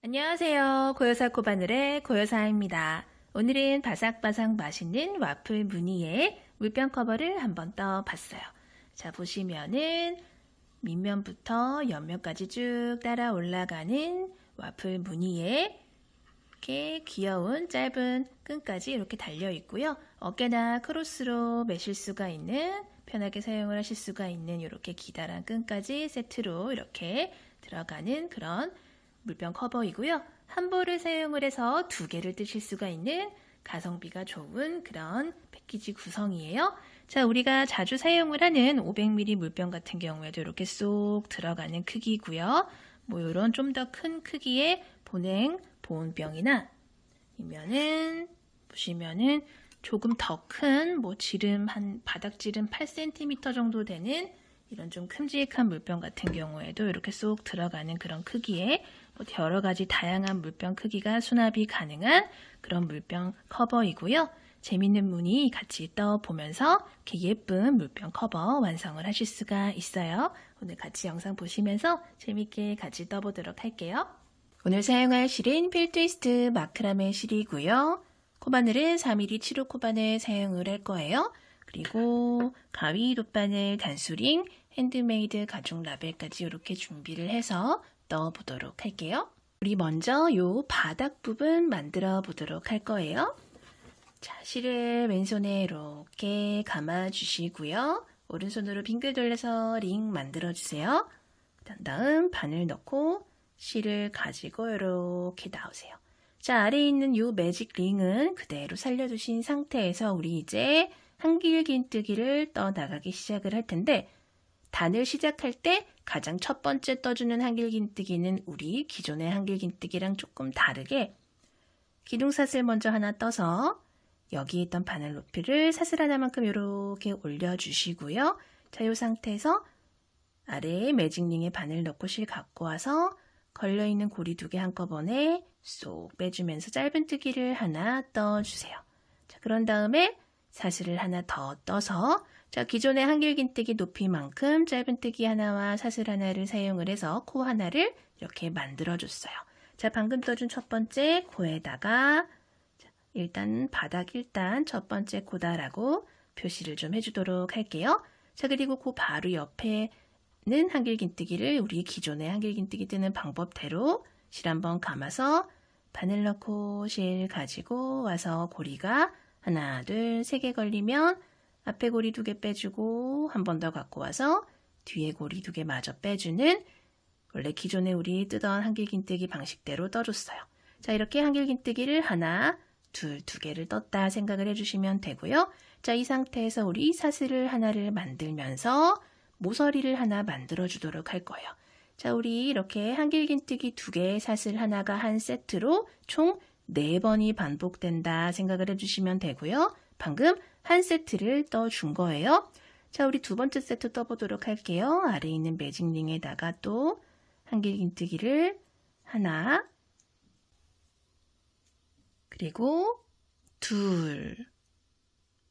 안녕하세요. 고요사 코바늘의 고요사입니다. 오늘은 바삭바삭 맛있는 와플 무늬의 물병 커버를 한번 떠봤어요. 자, 보시면은 밑면부터 옆면까지 쭉 따라 올라가는 와플 무늬에 이렇게 귀여운 짧은 끈까지 이렇게 달려 있고요. 어깨나 크로스로 매실 수가 있는, 편하게 사용을 하실 수가 있는 이렇게 기다란 끈까지 세트로 이렇게 들어가는 그런 물병 커버이고요. 한 볼을 사용을 해서 두 개를 뜨실 수가 있는 가성비가 좋은 그런 패키지 구성이에요. 자, 우리가 자주 사용을 하는 500ml 물병 같은 경우에도 이렇게 쏙 들어가는 크기고요. 뭐 이런 좀 더 큰 크기의 보온병이나 이면은 보시면은 조금 더 큰 뭐 지름 바닥 지름 8cm 정도 되는 이런 좀 큼직한 물병 같은 경우에도 이렇게 쏙 들어가는 그런 크기의 여러 가지 다양한 물병 크기가 수납이 가능한 그런 물병 커버이고요. 재밌는 무늬 같이 떠보면서 이렇게 예쁜 물병 커버 완성을 하실 수가 있어요. 오늘 같이 영상 보시면서 재밌게 같이 떠보도록 할게요. 오늘 사용할 실은 필트위스트 마크라메 실이고요. 코바늘은 4mm 7호 코바늘 사용을 할 거예요. 그리고 가위, 돗바늘, 단수링, 핸드메이드 가죽 라벨까지 이렇게 준비를 해서 넣어보도록 할게요. 우리 먼저 요 바닥 부분 만들어 보도록 할 거예요. 자, 실을 왼손에 이렇게 감아 주시고요. 오른손으로 빙글 돌려서 링 만들어 주세요. 다음 바늘 넣고 실을 가지고 이렇게 나오세요. 자, 아래에 있는 요 매직 링은 그대로 살려두신 상태에서 우리 이제 한길긴뜨기를 떠 나가기 시작을 할 텐데, 단을 시작할 때 가장 첫 번째 떠주는 한길긴뜨기는 우리 기존의 한길긴뜨기랑 조금 다르게 기둥사슬 먼저 하나 떠서 여기 있던 바늘 높이를 사슬 하나만큼 이렇게 올려주시고요. 자, 이 상태에서 아래에 매직링에 바늘 넣고 실 갖고 와서 걸려있는 고리 2개 한꺼번에 쏙 빼주면서 짧은 뜨기를 하나 떠주세요. 자, 그런 다음에 사슬을 하나 더 떠서 자, 기존의 한길긴뜨기 높이만큼 짧은 뜨기 하나와 사슬 하나를 사용을 해서 코 하나를 이렇게 만들어줬어요. 자, 방금 떠준 첫 번째 코에다가 일단 바닥 첫 번째 코다라고 표시를 좀 해주도록 할게요. 자, 그리고 그 바로 옆에는 한길긴뜨기를 우리 기존의 한길긴뜨기 뜨는 방법대로 실 한번 감아서 바늘 넣고 실 가지고 와서 고리가 하나, 둘, 3개 걸리면 앞에 고리 2개 빼주고 한 번 더 갖고 와서 뒤에 고리 2개 마저 빼주는 원래 기존에 우리 뜨던 한길긴뜨기 방식대로 떠줬어요. 자, 이렇게 한길긴뜨기를 하나, 둘, 2개를 떴다 생각을 해주시면 되고요. 자, 이 상태에서 우리 사슬을 하나를 만들면서 모서리를 하나 만들어 주도록 할 거예요. 자, 우리 이렇게 한길긴뜨기 2개의 사슬 하나가 한 세트로 총 4번이 반복된다 생각을 해주시면 되고요. 방금 한 세트를 떠준 거예요. 자, 우리 두 번째 세트 떠보도록 할게요. 아래에 있는 매직링에다가 또 한길긴뜨기를 하나, 그리고 둘,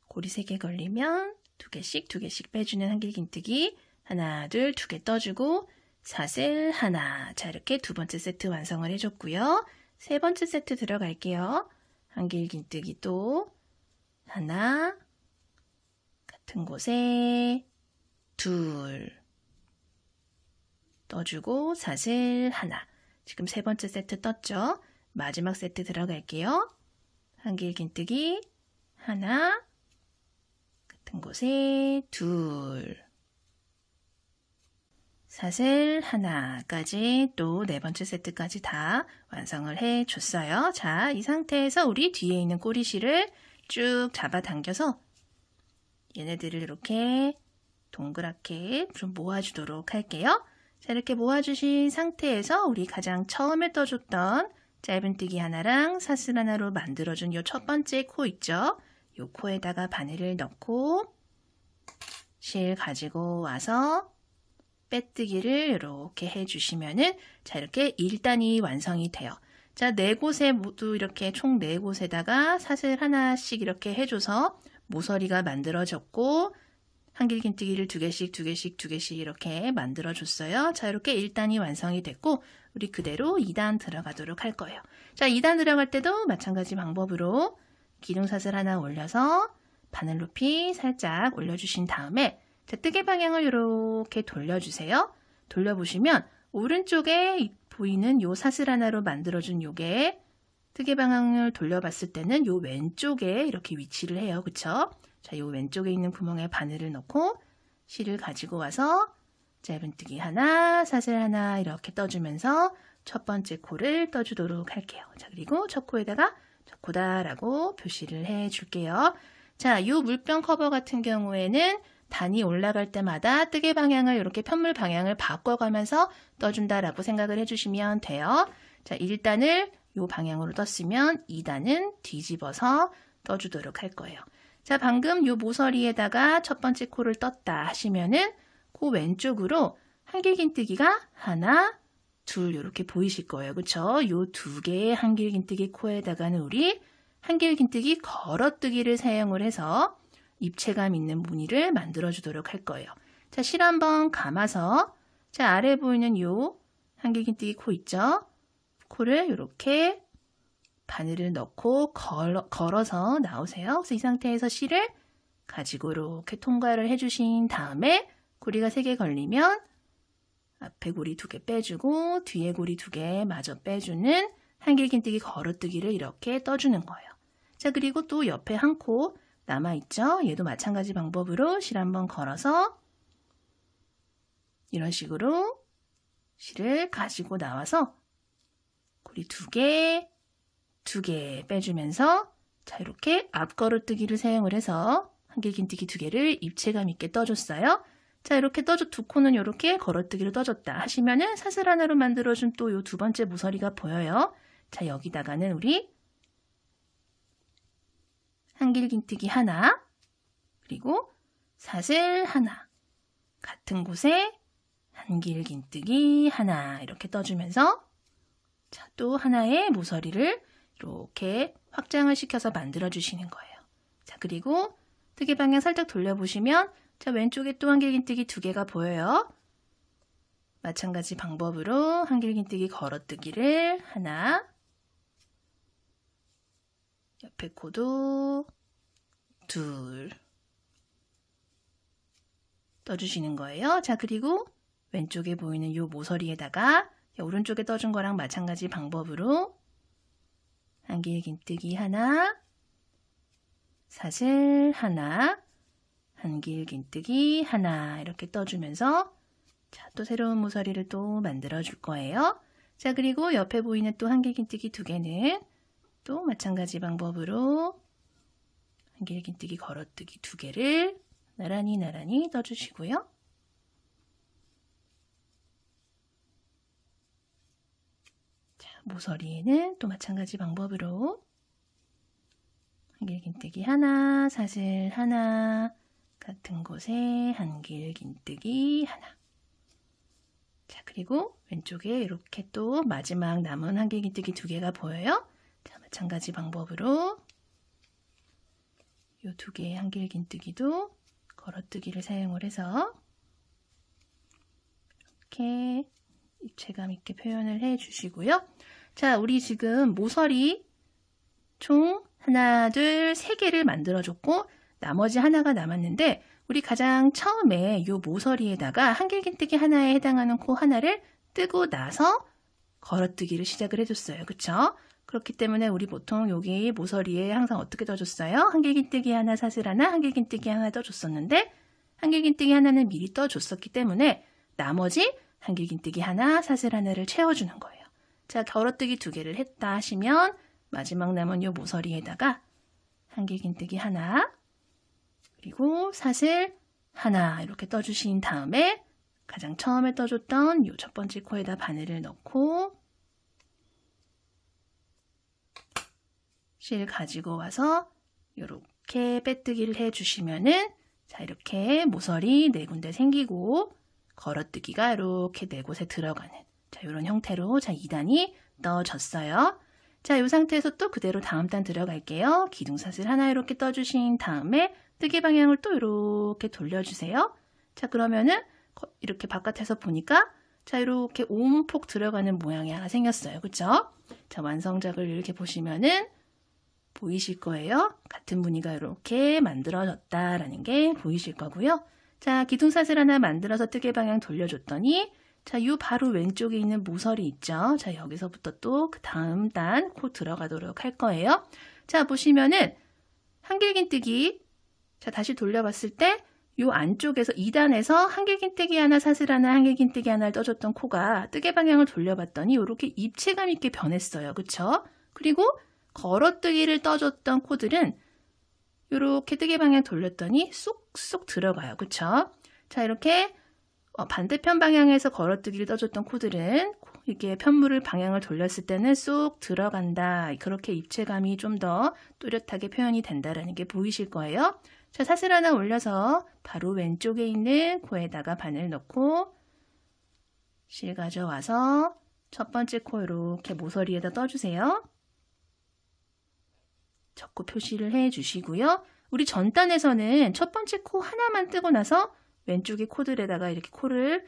고리 3개 걸리면 2개씩 빼주는 한길긴뜨기 하나, 둘, 2개 떠주고 사슬 하나. 자, 이렇게 두 번째 세트 완성을 해줬고요. 세 번째 세트 들어갈게요. 한길긴뜨기 또 하나, 같은 곳에 둘, 떠주고 사슬 하나. 지금 세 번째 세트 떴죠? 마지막 세트 들어갈게요. 한길긴뜨기 하나, 같은 곳에 둘, 사슬 하나까지 또 네 번째 세트까지 다 완성을 해줬어요. 자, 이 상태에서 우리 뒤에 있는 꼬리실을 쭉 잡아당겨서 얘네들을 이렇게 동그랗게 좀 모아주도록 할게요. 자, 이렇게 모아주신 상태에서 우리 가장 처음에 떠줬던 짧은뜨기 하나랑 사슬 하나로 만들어준 요 첫 번째 코 있죠? 요 코에다가 바늘을 넣고 실 가지고 와서 빼뜨기를 이렇게 해주시면은 자, 이렇게 1단이 완성이 돼요. 자, 4곳에 모두 이렇게 총 4곳에다가 사슬 하나씩 이렇게 해줘서 모서리가 만들어졌고 한길긴뜨기를 두 개씩 이렇게 만들어줬어요. 자, 이렇게 1단이 완성이 됐고 우리 그대로 2단 들어가도록 할 거예요. 자, 2단 들어갈 때도 마찬가지 방법으로 기둥사슬 하나 올려서 바늘 높이 살짝 올려주신 다음에 자, 뜨개 방향을 이렇게 돌려주세요. 돌려보시면 오른쪽에 보이는 요 사슬 하나로 만들어준 요게 뜨개 방향을 돌려봤을 때는 요 왼쪽에 이렇게 위치를 해요. 그쵸? 자, 요 왼쪽에 있는 구멍에 바늘을 넣고 실을 가지고 와서 짧은뜨기 하나, 사슬 하나 이렇게 떠주면서 첫 번째 코를 떠주도록 할게요. 자, 그리고 첫 코에다가 첫 코다라고 표시를 해줄게요. 자, 요 물병 커버 같은 경우에는 단이 올라갈 때마다 뜨개 방향을 이렇게 편물 방향을 바꿔가면서 떠준다라고 생각을 해주시면 돼요. 자, 1단을 요 방향으로 떴으면 2단은 뒤집어서 떠주도록 할 거예요. 자, 방금 요 모서리에다가 첫 번째 코를 떴다 하시면은 그 왼쪽으로 한길긴뜨기가 하나, 둘 이렇게 보이실 거예요. 그쵸? 요 두 개의 한길긴뜨기 코에다가는 우리 한길긴뜨기 걸어뜨기를 사용을 해서 입체감 있는 무늬를 만들어 주도록 할 거예요. 자, 실 한번 감아서 자, 아래 보이는 요 한길긴뜨기 코 있죠? 코를 이렇게 바늘을 넣고 걸어서 나오세요. 그래서 이 상태에서 실을 가지고 이렇게 통과를 해주신 다음에 고리가 3개 걸리면 앞에 고리 2개 빼주고 뒤에 고리 2개 마저 빼주는 한길긴뜨기 걸어뜨기를 이렇게 떠주는 거예요. 자, 그리고 또 옆에 한 코 남아있죠? 얘도 마찬가지 방법으로 실 한번 걸어서 이런 식으로 실을 가지고 나와서 고리 2개 빼주면서 자, 이렇게 앞걸어뜨기를 사용을 해서 한길긴뜨기 2개를 입체감 있게 떠줬어요. 자, 이렇게 떠줘 두 코는 이렇게 걸어뜨기로 떠줬다 하시면은 사슬 하나로 만들어준 또 요 두 번째 모서리가 보여요. 자, 여기다가는 우리 한길긴뜨기 하나, 그리고 사슬 하나, 같은 곳에 한길긴뜨기 하나 이렇게 떠주면서 자, 또 하나의 모서리를 이렇게 확장을 시켜서 만들어 주시는 거예요. 자, 그리고 뜨개 방향 살짝 돌려보시면 자, 왼쪽에 또 한길긴뜨기 2개가 보여요. 마찬가지 방법으로 한길긴뜨기 걸어뜨기를 하나, 옆에 코도 2 떠주시는 거예요. 자, 그리고 왼쪽에 보이는 이 모서리에다가 오른쪽에 떠준 거랑 마찬가지 방법으로 한길긴뜨기 하나, 사슬 하나, 한길긴뜨기 하나 이렇게 떠주면서 자, 또 새로운 모서리를 또 만들어 줄 거예요. 자, 그리고 옆에 보이는 또 한길긴뜨기 2개는 또 마찬가지 방법으로 한길긴뜨기 걸어뜨기 2개를 나란히 떠주시고요. 자, 모서리에는 또 마찬가지 방법으로 한길긴뜨기 하나, 사슬 하나, 같은 곳에 한길긴뜨기 하나. 자, 그리고 왼쪽에 이렇게 또 마지막 남은 한길긴뜨기 2개가 보여요. 자, 마찬가지 방법으로 이 2개의 한길긴뜨기도 걸어뜨기를 사용을 해서 이렇게 입체감 있게 표현을 해 주시고요. 자, 우리 지금 모서리 총 하나, 둘, 3개를 만들어줬고 나머지 하나가 남았는데 우리 가장 처음에 이 모서리에다가 한길긴뜨기 하나에 해당하는 코 하나를 뜨고 나서 걸어뜨기를 시작을 해줬어요. 그쵸? 그렇기 때문에 우리 보통 여기 모서리에 항상 어떻게 떠줬어요? 한길긴뜨기 하나, 사슬 하나, 한길긴뜨기 하나 떠줬었는데 한길긴뜨기 하나는 미리 떠줬었기 때문에 나머지 한길긴뜨기 하나, 사슬 하나를 채워주는 거예요. 자, 걸어뜨기 2개를 했다 하시면 마지막 남은 이 모서리에다가 한길긴뜨기 하나, 그리고 사슬 하나 이렇게 떠주신 다음에 가장 처음에 떠줬던 이 첫 번째 코에다 바늘을 넣고 실 가지고 와서 이렇게 빼뜨기를 해주시면은 자, 이렇게 모서리 4군데 생기고 걸어뜨기가 이렇게 4곳에 들어가는 자, 이런 형태로 자, 2단이 떠졌어요. 자, 이 상태에서 또 그대로 다음 단 들어갈게요. 기둥사슬 하나 이렇게 떠주신 다음에 뜨개 방향을 또 이렇게 돌려주세요. 자, 그러면은 이렇게 바깥에서 보니까 자, 이렇게 오문폭 들어가는 모양이 하나 생겼어요. 그쵸? 자, 완성작을 이렇게 보시면은 보이실 거예요. 같은 무늬가 이렇게 만들어졌다라는 게 보이실 거고요. 자, 기둥사슬 하나 만들어서 뜨개 방향 돌려줬더니 자, 요 바로 왼쪽에 있는 모서리 있죠? 자, 여기서부터 또 그 다음 단 코 들어가도록 할 거예요. 자, 보시면은 한길긴뜨기 자, 다시 돌려봤을 때 요 안쪽에서 2단에서 한길긴뜨기 하나, 사슬 하나, 한길긴뜨기 하나를 떠줬던 코가 뜨개 방향을 돌려봤더니 이렇게 입체감 있게 변했어요. 그쵸? 그리고 걸어뜨기를 떠줬던 코들은 이렇게 뜨개 방향 돌렸더니 쏙쏙 들어가요. 그쵸? 자, 이렇게 반대편 방향에서 걸어뜨기를 떠줬던 코들은 이게 편물을 방향을 돌렸을 때는 쏙 들어간다. 그렇게 입체감이 좀 더 뚜렷하게 표현이 된다라는 게 보이실 거예요. 자, 사슬 하나 올려서 바로 왼쪽에 있는 코에다가 바늘 넣고 실 가져와서 첫 번째 코 이렇게 모서리에다 떠주세요. 적고 표시를 해 주시고요. 우리 전 단에서는 첫 번째 코 하나만 뜨고 나서 왼쪽의 코들에다가 이렇게 코를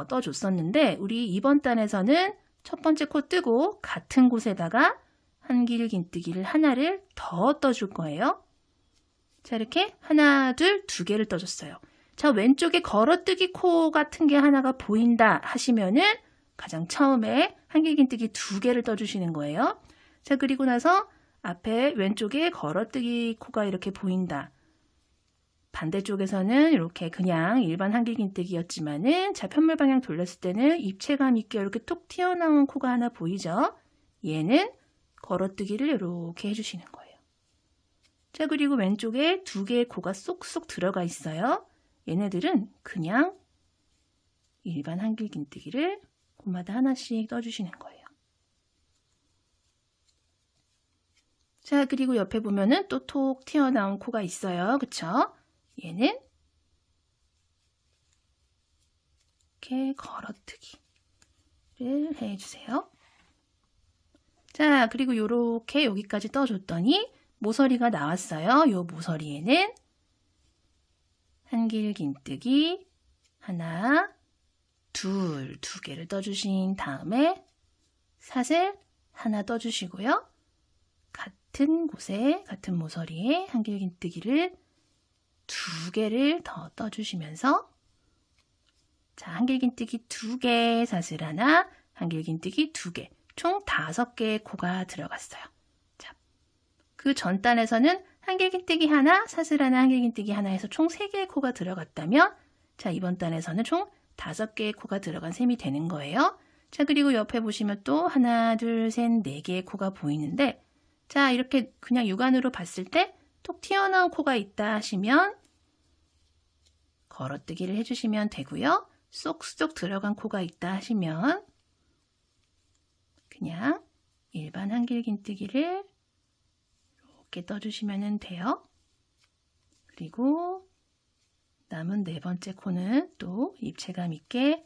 떠줬었는데 우리 이번 단에서는 첫 번째 코 뜨고 같은 곳에다가 한길긴뜨기를 하나를 더 떠줄 거예요. 자, 이렇게 하나, 둘, 두 개를 떠줬어요. 자, 왼쪽에 걸어뜨기 코 같은 게 하나가 보인다 하시면은 가장 처음에 한길긴뜨기 두 개를 떠주시는 거예요. 자, 그리고 나서 앞에 왼쪽에 걸어뜨기 코가 이렇게 보인다. 반대쪽에서는 이렇게 그냥 일반 한길긴뜨기였지만은 자, 편물 방향 돌렸을 때는 입체감 있게 이렇게 톡 튀어나온 코가 하나 보이죠? 얘는 걸어뜨기를 이렇게 해주시는 거예요. 자, 그리고 왼쪽에 두 개의 코가 쏙쏙 들어가 있어요. 얘네들은 그냥 일반 한길긴뜨기를 코마다 하나씩 떠주시는 거예요. 자, 그리고 옆에 보면은 또 톡 튀어나온 코가 있어요. 그쵸? 얘는 이렇게 걸어뜨기를 해주세요. 자, 그리고 이렇게 여기까지 떠줬더니 모서리가 나왔어요. 요 모서리에는 한길긴뜨기 하나, 둘, 두 개를 떠주신 다음에 사슬 하나 떠주시고요. 같은 곳에, 같은 모서리에 한길긴뜨기를 두 개를 더 떠주시면서 자, 한길긴뜨기 두 개, 사슬 하나, 한길긴뜨기 두 개, 총 5개의 코가 들어갔어요. 자, 그 전 단에서는 한길긴뜨기 하나, 사슬 하나, 한길긴뜨기 하나 해서 총 3개의 코가 들어갔다면 자, 이번 단에서는 총 5개의 코가 들어간 셈이 되는 거예요. 자, 그리고 옆에 보시면 또 하나, 둘, 셋, 4개의 코가 보이는데 자, 이렇게 그냥 육안으로 봤을 때 톡 튀어나온 코가 있다 하시면 걸어뜨기를 해주시면 되고요. 쏙쏙 들어간 코가 있다 하시면 그냥 일반 한길긴뜨기를 이렇게 떠주시면 돼요. 그리고 남은 4번째 코는 또 입체감 있게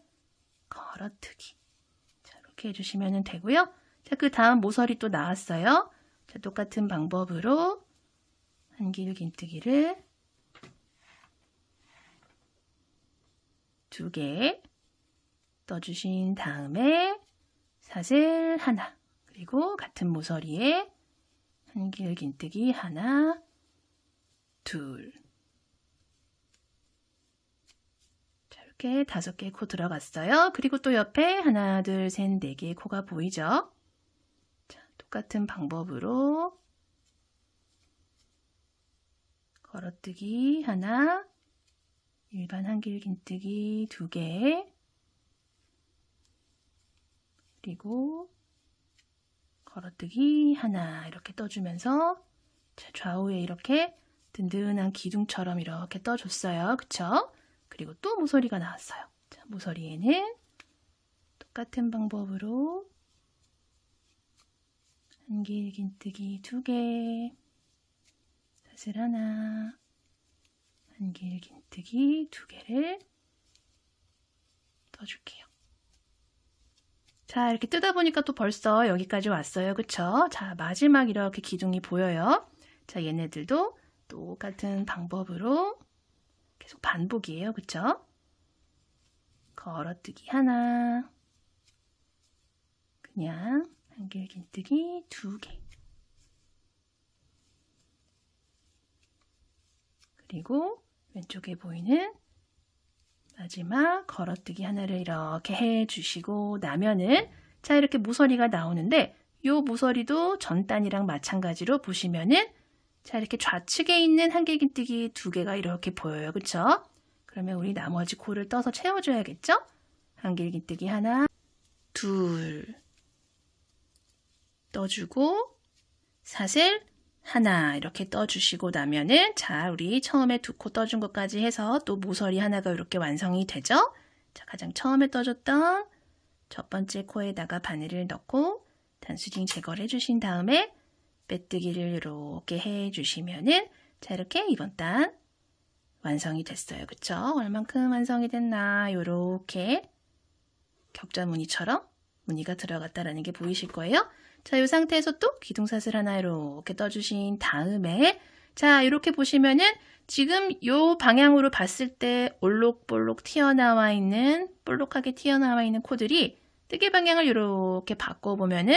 걸어뜨기. 자, 이렇게 해주시면 되고요. 자, 그 다음 모서리 또 나왔어요. 자, 똑같은 방법으로 한길긴뜨기를 2개 떠주신 다음에 사슬 하나, 그리고 같은 모서리에 한길긴뜨기 하나, 둘. 자, 이렇게 5개의 코 들어갔어요. 그리고 또 옆에 하나, 둘, 셋, 4개의 코가 보이죠? 자, 똑같은 방법으로 걸어뜨기 하나, 일반 한길긴뜨기 2개, 그리고 걸어뜨기 하나 이렇게 떠주면서 좌우에 이렇게 든든한 기둥처럼 이렇게 떠줬어요. 그쵸? 그리고 또 모서리가 나왔어요. 자, 모서리에는 똑같은 방법으로 한길긴뜨기 2개, 사슬 하나, 한길긴뜨기 2개를 떠줄게요. 자, 이렇게 뜯어 보니까 또 벌써 여기까지 왔어요. 그쵸? 자, 마지막 이렇게 기둥이 보여요. 자, 얘네들도 똑같은 방법으로 계속 반복이에요. 그쵸? 걸어뜨기 하나, 그냥 한길긴뜨기 2개, 그리고 왼쪽에 보이는 마지막 걸어뜨기 하나를 이렇게 해주시고 나면은, 자, 이렇게 모서리가 나오는데, 요 모서리도 전 단이랑 마찬가지로 보시면은, 자, 이렇게 좌측에 있는 한길긴뜨기 2개가 이렇게 보여요. 그쵸? 그러면 우리 나머지 코를 떠서 채워줘야겠죠? 한길긴뜨기 하나, 둘, 떠주고, 사슬 하나 이렇게 떠주시고 나면은, 자, 우리 처음에 2코 떠준 것까지 해서 또 모서리 하나가 이렇게 완성이 되죠? 자, 가장 처음에 떠줬던 첫 번째 코에다가 바늘을 넣고 단수징 제거를 해주신 다음에 빼뜨기를 이렇게 해주시면은, 자, 이렇게 이번 단 완성이 됐어요. 그쵸? 얼만큼 완성이 됐나? 요렇게 격자 무늬처럼 무늬가 들어갔다라는 게 보이실 거예요. 자, 이 상태에서 또 기둥사슬 하나 이렇게 떠주신 다음에, 자, 이렇게 보시면은 지금 요 방향으로 봤을 때 올록볼록 튀어나와 있는, 볼록하게 튀어나와 있는 코들이 뜨개 방향을 이렇게 바꿔보면은,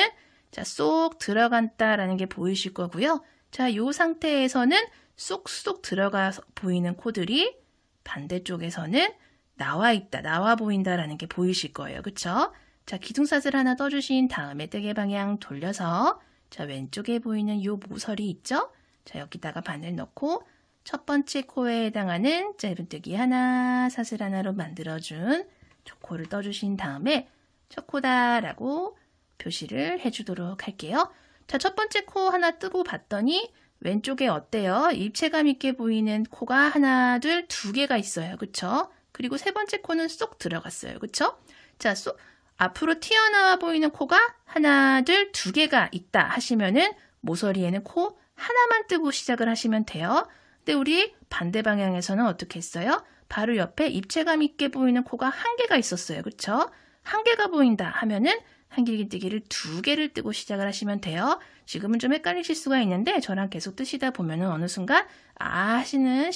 자, 쏙 들어간다라는 게 보이실 거고요. 자, 요 상태에서는 쏙쏙 들어가서 보이는 코들이 반대쪽에서는 나와 있다, 나와 보인다라는 게 보이실 거예요. 그쵸? 자, 기둥사슬 하나 떠주신 다음에 뜨개 방향 돌려서, 자, 왼쪽에 보이는 요 모서리 있죠? 자, 여기다가 바늘 넣고 첫 번째 코에 해당하는 짧은뜨기 하나, 사슬 하나로 만들어준 첫 코를 떠주신 다음에 첫 코다라고 표시를 해주도록 할게요. 자, 첫 번째 코 하나 뜨고 봤더니 왼쪽에 어때요? 입체감 있게 보이는 코가 하나, 둘, 2개가 있어요. 그쵸? 그리고 세 번째 코는 쏙 들어갔어요. 그쵸? 자, 쏙 앞으로 튀어나와 보이는 코가 하나, 둘, 2개가 있다 하시면은 모서리에는 코 하나만 뜨고 시작을 하시면 돼요. 근데 우리 반대 방향에서는 어떻게 했어요? 바로 옆에 입체감 있게 보이는 코가 1개가 있었어요. 그쵸? 1개가 보인다 하면은 한길긴뜨기를 2개를 뜨고 시작을 하시면 돼요. 지금은 좀 헷갈리실 수가 있는데 저랑 계속 뜨시다 보면은 어느 순간 하시는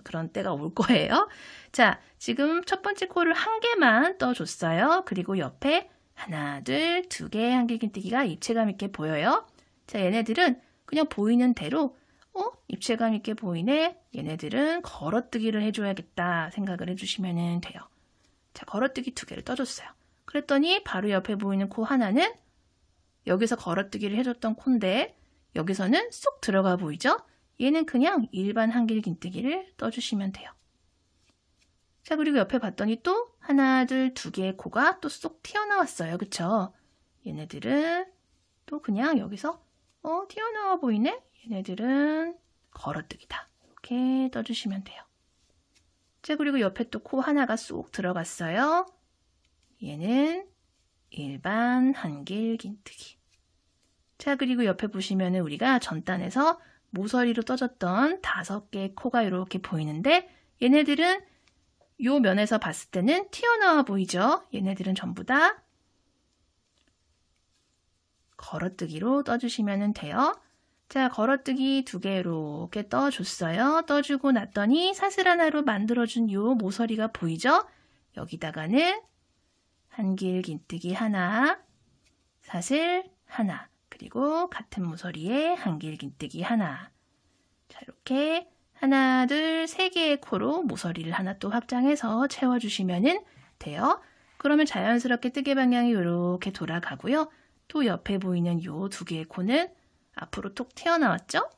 그런 때가 올 거예요. 자, 지금 첫 번째 코를 1개만 떠줬어요. 그리고 옆에 하나, 둘, 2개 한길긴뜨기가 입체감 있게 보여요. 자, 얘네들은 그냥 보이는 대로 입체감 있게 보이네. 얘네들은 걸어뜨기를 해줘야겠다 생각을 해주시면 돼요. 자, 걸어뜨기 2개를 떠줬어요. 그랬더니 바로 옆에 보이는 코 하나는 여기서 걸어뜨기를 해줬던 코인데 여기서는 쏙 들어가 보이죠? 얘는 그냥 일반 한길긴뜨기를 떠주시면 돼요. 자, 그리고 옆에 봤더니 또 하나, 둘, 2개의 코가 또 쏙 튀어나왔어요. 그쵸? 얘네들은 또 그냥 여기서 튀어나와 보이네? 얘네들은 걸어뜨기다. 이렇게 떠주시면 돼요. 자, 그리고 옆에 또 코 하나가 쏙 들어갔어요. 얘는 일반 한길긴뜨기. 자, 그리고 옆에 보시면은 우리가 전단에서 모서리로 떠졌던 5개의 코가 이렇게 보이는데 얘네들은 요 면에서 봤을 때는 튀어나와 보이죠? 얘네들은 전부 다 걸어뜨기로 떠주시면 돼요. 자, 걸어뜨기 2개 이렇게 떠줬어요. 떠주고 났더니 사슬 하나로 만들어준 요 모서리가 보이죠? 여기다가는 한길긴뜨기 하나, 사슬 하나, 그리고 같은 모서리에 한길긴뜨기 하나. 자, 이렇게 하나, 둘, 3개의 코로 모서리를 하나 또 확장해서 채워주시면 돼요. 그러면 자연스럽게 뜨개 방향이 이렇게 돌아가고요. 또 옆에 보이는 요 2개의 코는 앞으로 톡 튀어나왔죠?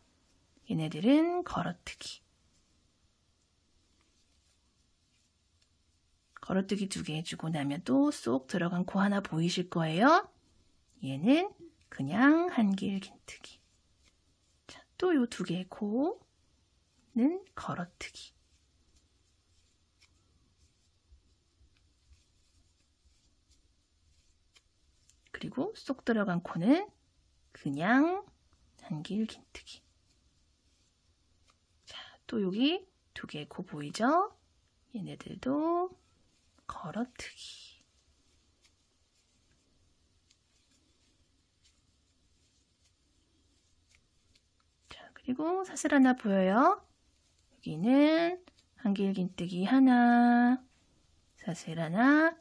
얘네들은 걸어뜨기. 걸어뜨기 2개 해주고 나면 또 쏙 들어간 코 하나 보이실 거예요. 얘는 그냥 한길긴뜨기. 자, 또 요 2개의 코는 걸어뜨기. 그리고 쏙 들어간 코는 그냥 한길긴뜨기. 자, 또 여기 2개의 코 보이죠? 얘네들도 걸어뜨기. 그리고 사슬 하나 보여요? 여기는 한길긴뜨기 하나, 사슬 하나,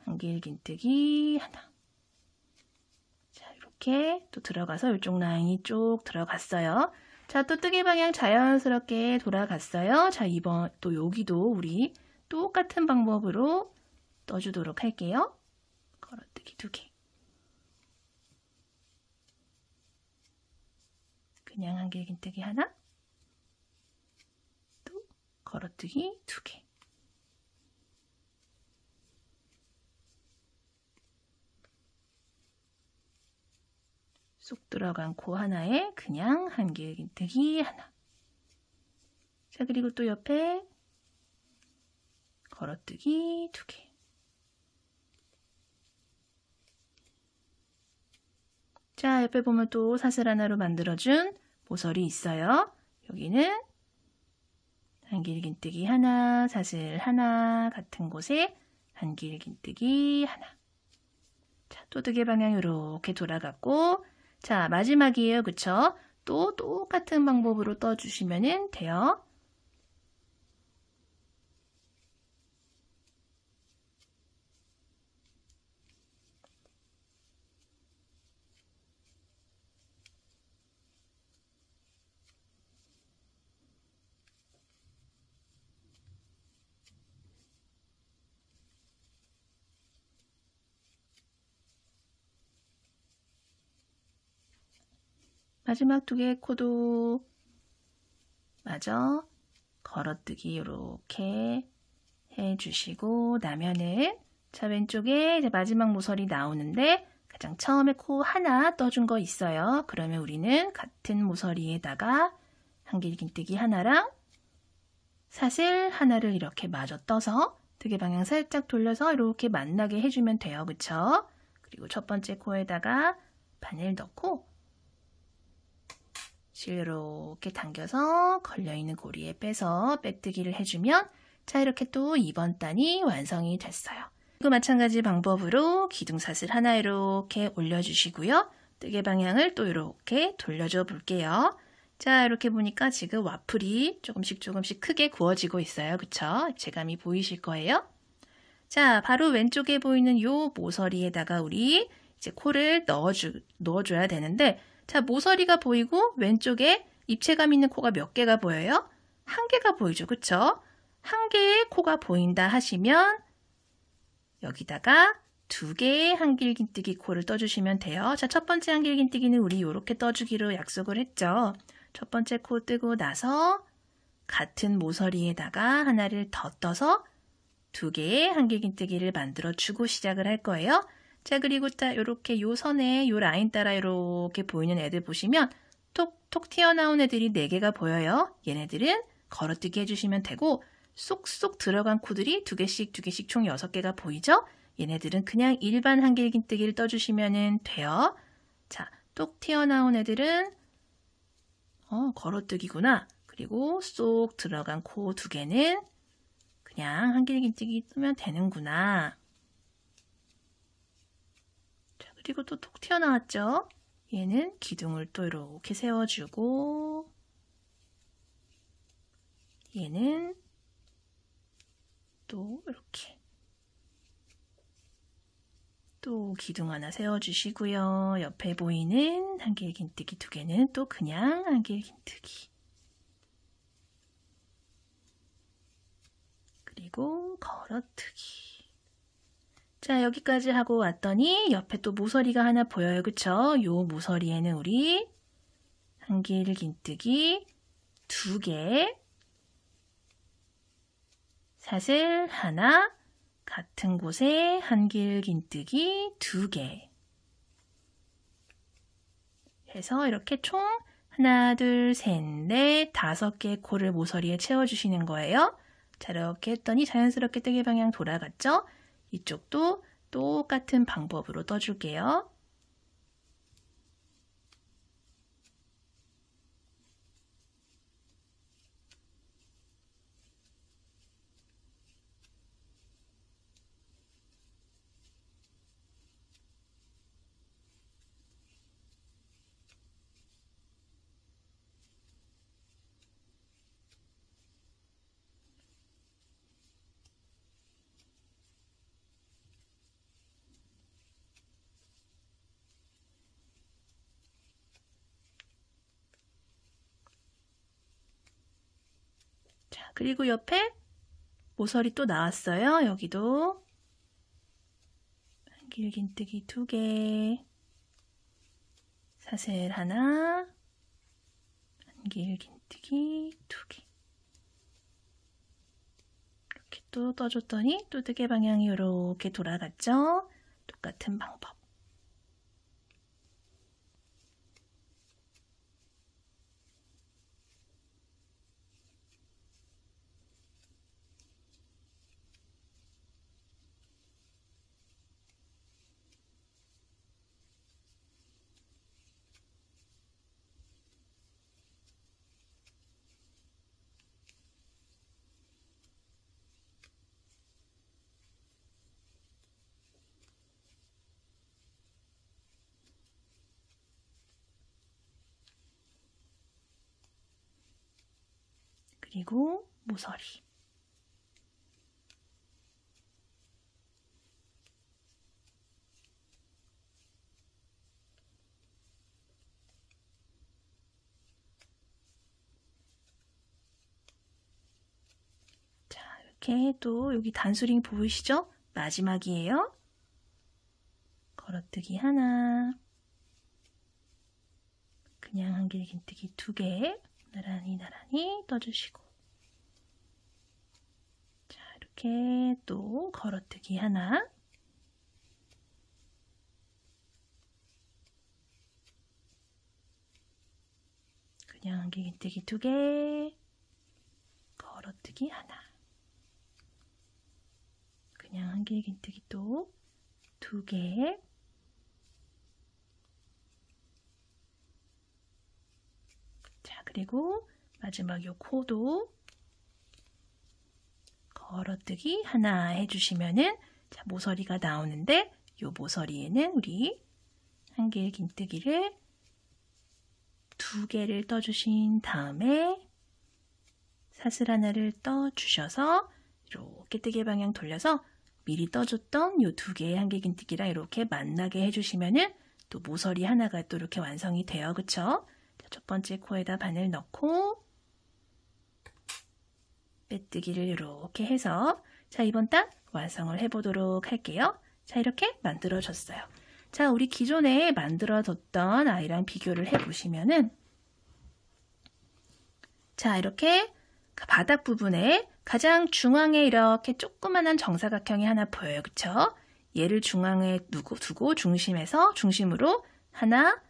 한길긴뜨기 하나. 자, 이렇게 또 들어가서 이쪽 라인이 쭉 들어갔어요. 자, 또 뜨개 방향 자연스럽게 돌아갔어요. 자, 이번 또 여기도 우리 똑같은 방법으로 떠주도록 할게요. 걸어뜨기 2개. 그냥 한길긴뜨기 하나, 또 걸어뜨기 2개. 쏙 들어간 코 하나에 그냥 한길긴뜨기 하나. 자, 그리고 또 옆에 걸어뜨기 2개. 자, 옆에 보면 또 사슬 하나로 만들어준 모서리 있어요. 여기는 한길긴뜨기 하나, 사슬 하나 같은 곳에 한길긴뜨기 하나. 자, 또 뜨개 방향 이렇게 돌아갔고, 자, 마지막이에요. 그쵸? 또 똑같은 방법으로 떠주시면 돼요. 마지막 2개의 코도 마저 걸어뜨기 이렇게 해주시고 나면은 자, 왼쪽에 이제 마지막 모서리 나오는데 가장 처음에 코 하나 떠준 거 있어요. 그러면 우리는 같은 모서리에다가 한길긴뜨기 하나랑 사슬 하나를 이렇게 마저 떠서 뜨개 방향 살짝 돌려서 이렇게 만나게 해주면 돼요. 그쵸? 그리고 첫 번째 코에다가 바늘 넣고 실 이렇게 당겨서 걸려있는 고리에 빼서 빼뜨기를 해주면 자, 이렇게 또 2번 단이 완성이 됐어요. 그리고 마찬가지 방법으로 기둥사슬 하나 이렇게 올려주시고요. 뜨개 방향을 또 이렇게 돌려줘 볼게요. 자, 이렇게 보니까 지금 와플이 조금씩 크게 구워지고 있어요. 그쵸? 입체감이 보이실 거예요. 자, 바로 왼쪽에 보이는 요 모서리에다가 우리 이제 코를 넣어줘야 되는데 자, 모서리가 보이고 왼쪽에 입체감 있는 코가 몇 개가 보여요? 1개가 보이죠. 그쵸? 1개의 코가 보인다 하시면 여기다가 2개의 한길긴뜨기 코를 떠주시면 돼요. 자, 첫 번째 한길긴뜨기는 우리 이렇게 떠주기로 약속을 했죠. 첫 번째 코 뜨고 나서 같은 모서리에다가 하나를 더 떠서 2개의 한길긴뜨기를 만들어 주고 시작을 할 거예요. 자, 그리고 자, 요렇게 요 선에 요 라인 따라 이렇게 보이는 애들 보시면 톡톡 튀어나온 애들이 4개가 보여요. 얘네들은 걸어뜨기 해주시면 되고 쏙쏙 들어간 코들이 2개씩 총 6개가 보이죠? 얘네들은 그냥 일반 한길긴뜨기를 떠주시면 돼요. 자, 똑 튀어나온 애들은 걸어뜨기구나. 그리고 쏙 들어간 코 2개는 그냥 한길긴뜨기 뜨면 되는구나. 자, 그리고 또 톡 튀어나왔죠? 얘는 기둥을 또 이렇게 세워주고 얘는 또 이렇게 또 기둥 하나 세워주시고요. 옆에 보이는 한길긴뜨기 2개는 또 그냥 한길긴뜨기 그리고 걸어뜨기. 자, 여기까지 하고 왔더니 옆에 또 모서리가 하나 보여요. 그쵸? 요 모서리에는 우리 한길긴뜨기 2개, 사슬 하나, 같은 곳에 한길긴뜨기 2개 해서 이렇게 총 하나, 둘, 셋, 넷, 5개의 코를 모서리에 채워주시는 거예요. 자, 이렇게 했더니 자연스럽게 뜨개 방향 돌아갔죠? 이쪽도 똑같은 방법으로 떠줄게요. 그리고 옆에 모서리 또 나왔어요. 여기도 한길긴뜨기 2개, 사슬 하나, 한길긴뜨기 2개. 이렇게 또 떠줬더니 또 뜨개 방향이 이렇게 돌아갔죠. 똑같은 방법. 그리고 모서리. 자, 이렇게 또 여기 단수링 보이시죠? 마지막이에요. 걸어뜨기 하나, 그냥 한길긴뜨기 2개 나란히 떠주시고, 자, 이렇게 또 걸어뜨기 하나, 그냥 한길긴뜨기 2개, 걸어뜨기 하나, 그냥 한길긴뜨기 또 2개, 자, 그리고 마지막 요 코도 걸어뜨기 하나 해주시면은, 자, 모서리가 나오는데, 요 모서리에는 우리 한길긴뜨기를 2개를 떠주신 다음에 사슬 하나를 떠주셔서 이렇게 뜨개 방향 돌려서 미리 떠줬던 요 2개의 한길긴뜨기랑 이렇게 만나게 해주시면은 또 모서리 하나가 또 이렇게 완성이 돼요. 그쵸? 자, 첫 번째 코에다 바늘 넣고 빼뜨기를 이렇게 해서, 자, 이번 단 완성을 해보도록 할게요. 자, 이렇게 만들어졌어요. 자, 우리 기존에 만들어뒀던 아이랑 비교를 해보시면은, 자, 이렇게 바닥 부분에 가장 중앙에 이렇게 조그만한 정사각형이 하나 보여요. 그쵸? 얘를 중앙에 두고 중심으로 하나,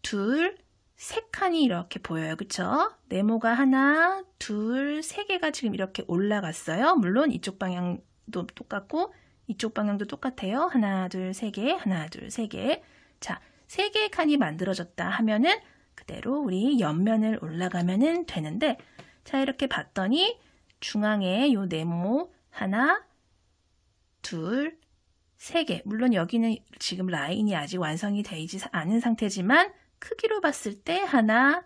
둘, 세 칸이 이렇게 보여요. 그쵸? 네모가 하나, 둘, 세 개가 지금 이렇게 올라갔어요. 물론 이쪽 방향도 똑같고 이쪽 방향도 똑같아요. 하나, 둘, 세 개, 하나, 둘, 세 개. 자, 세 개의 칸이 만들어졌다 하면은 그대로 우리 옆면을 올라가면은 되는데, 자, 이렇게 봤더니 중앙에 요 네모 하나, 둘, 세 개. 물론 여기는 지금 라인이 아직 완성이 되지 않은 상태지만 크기로 봤을 때 하나,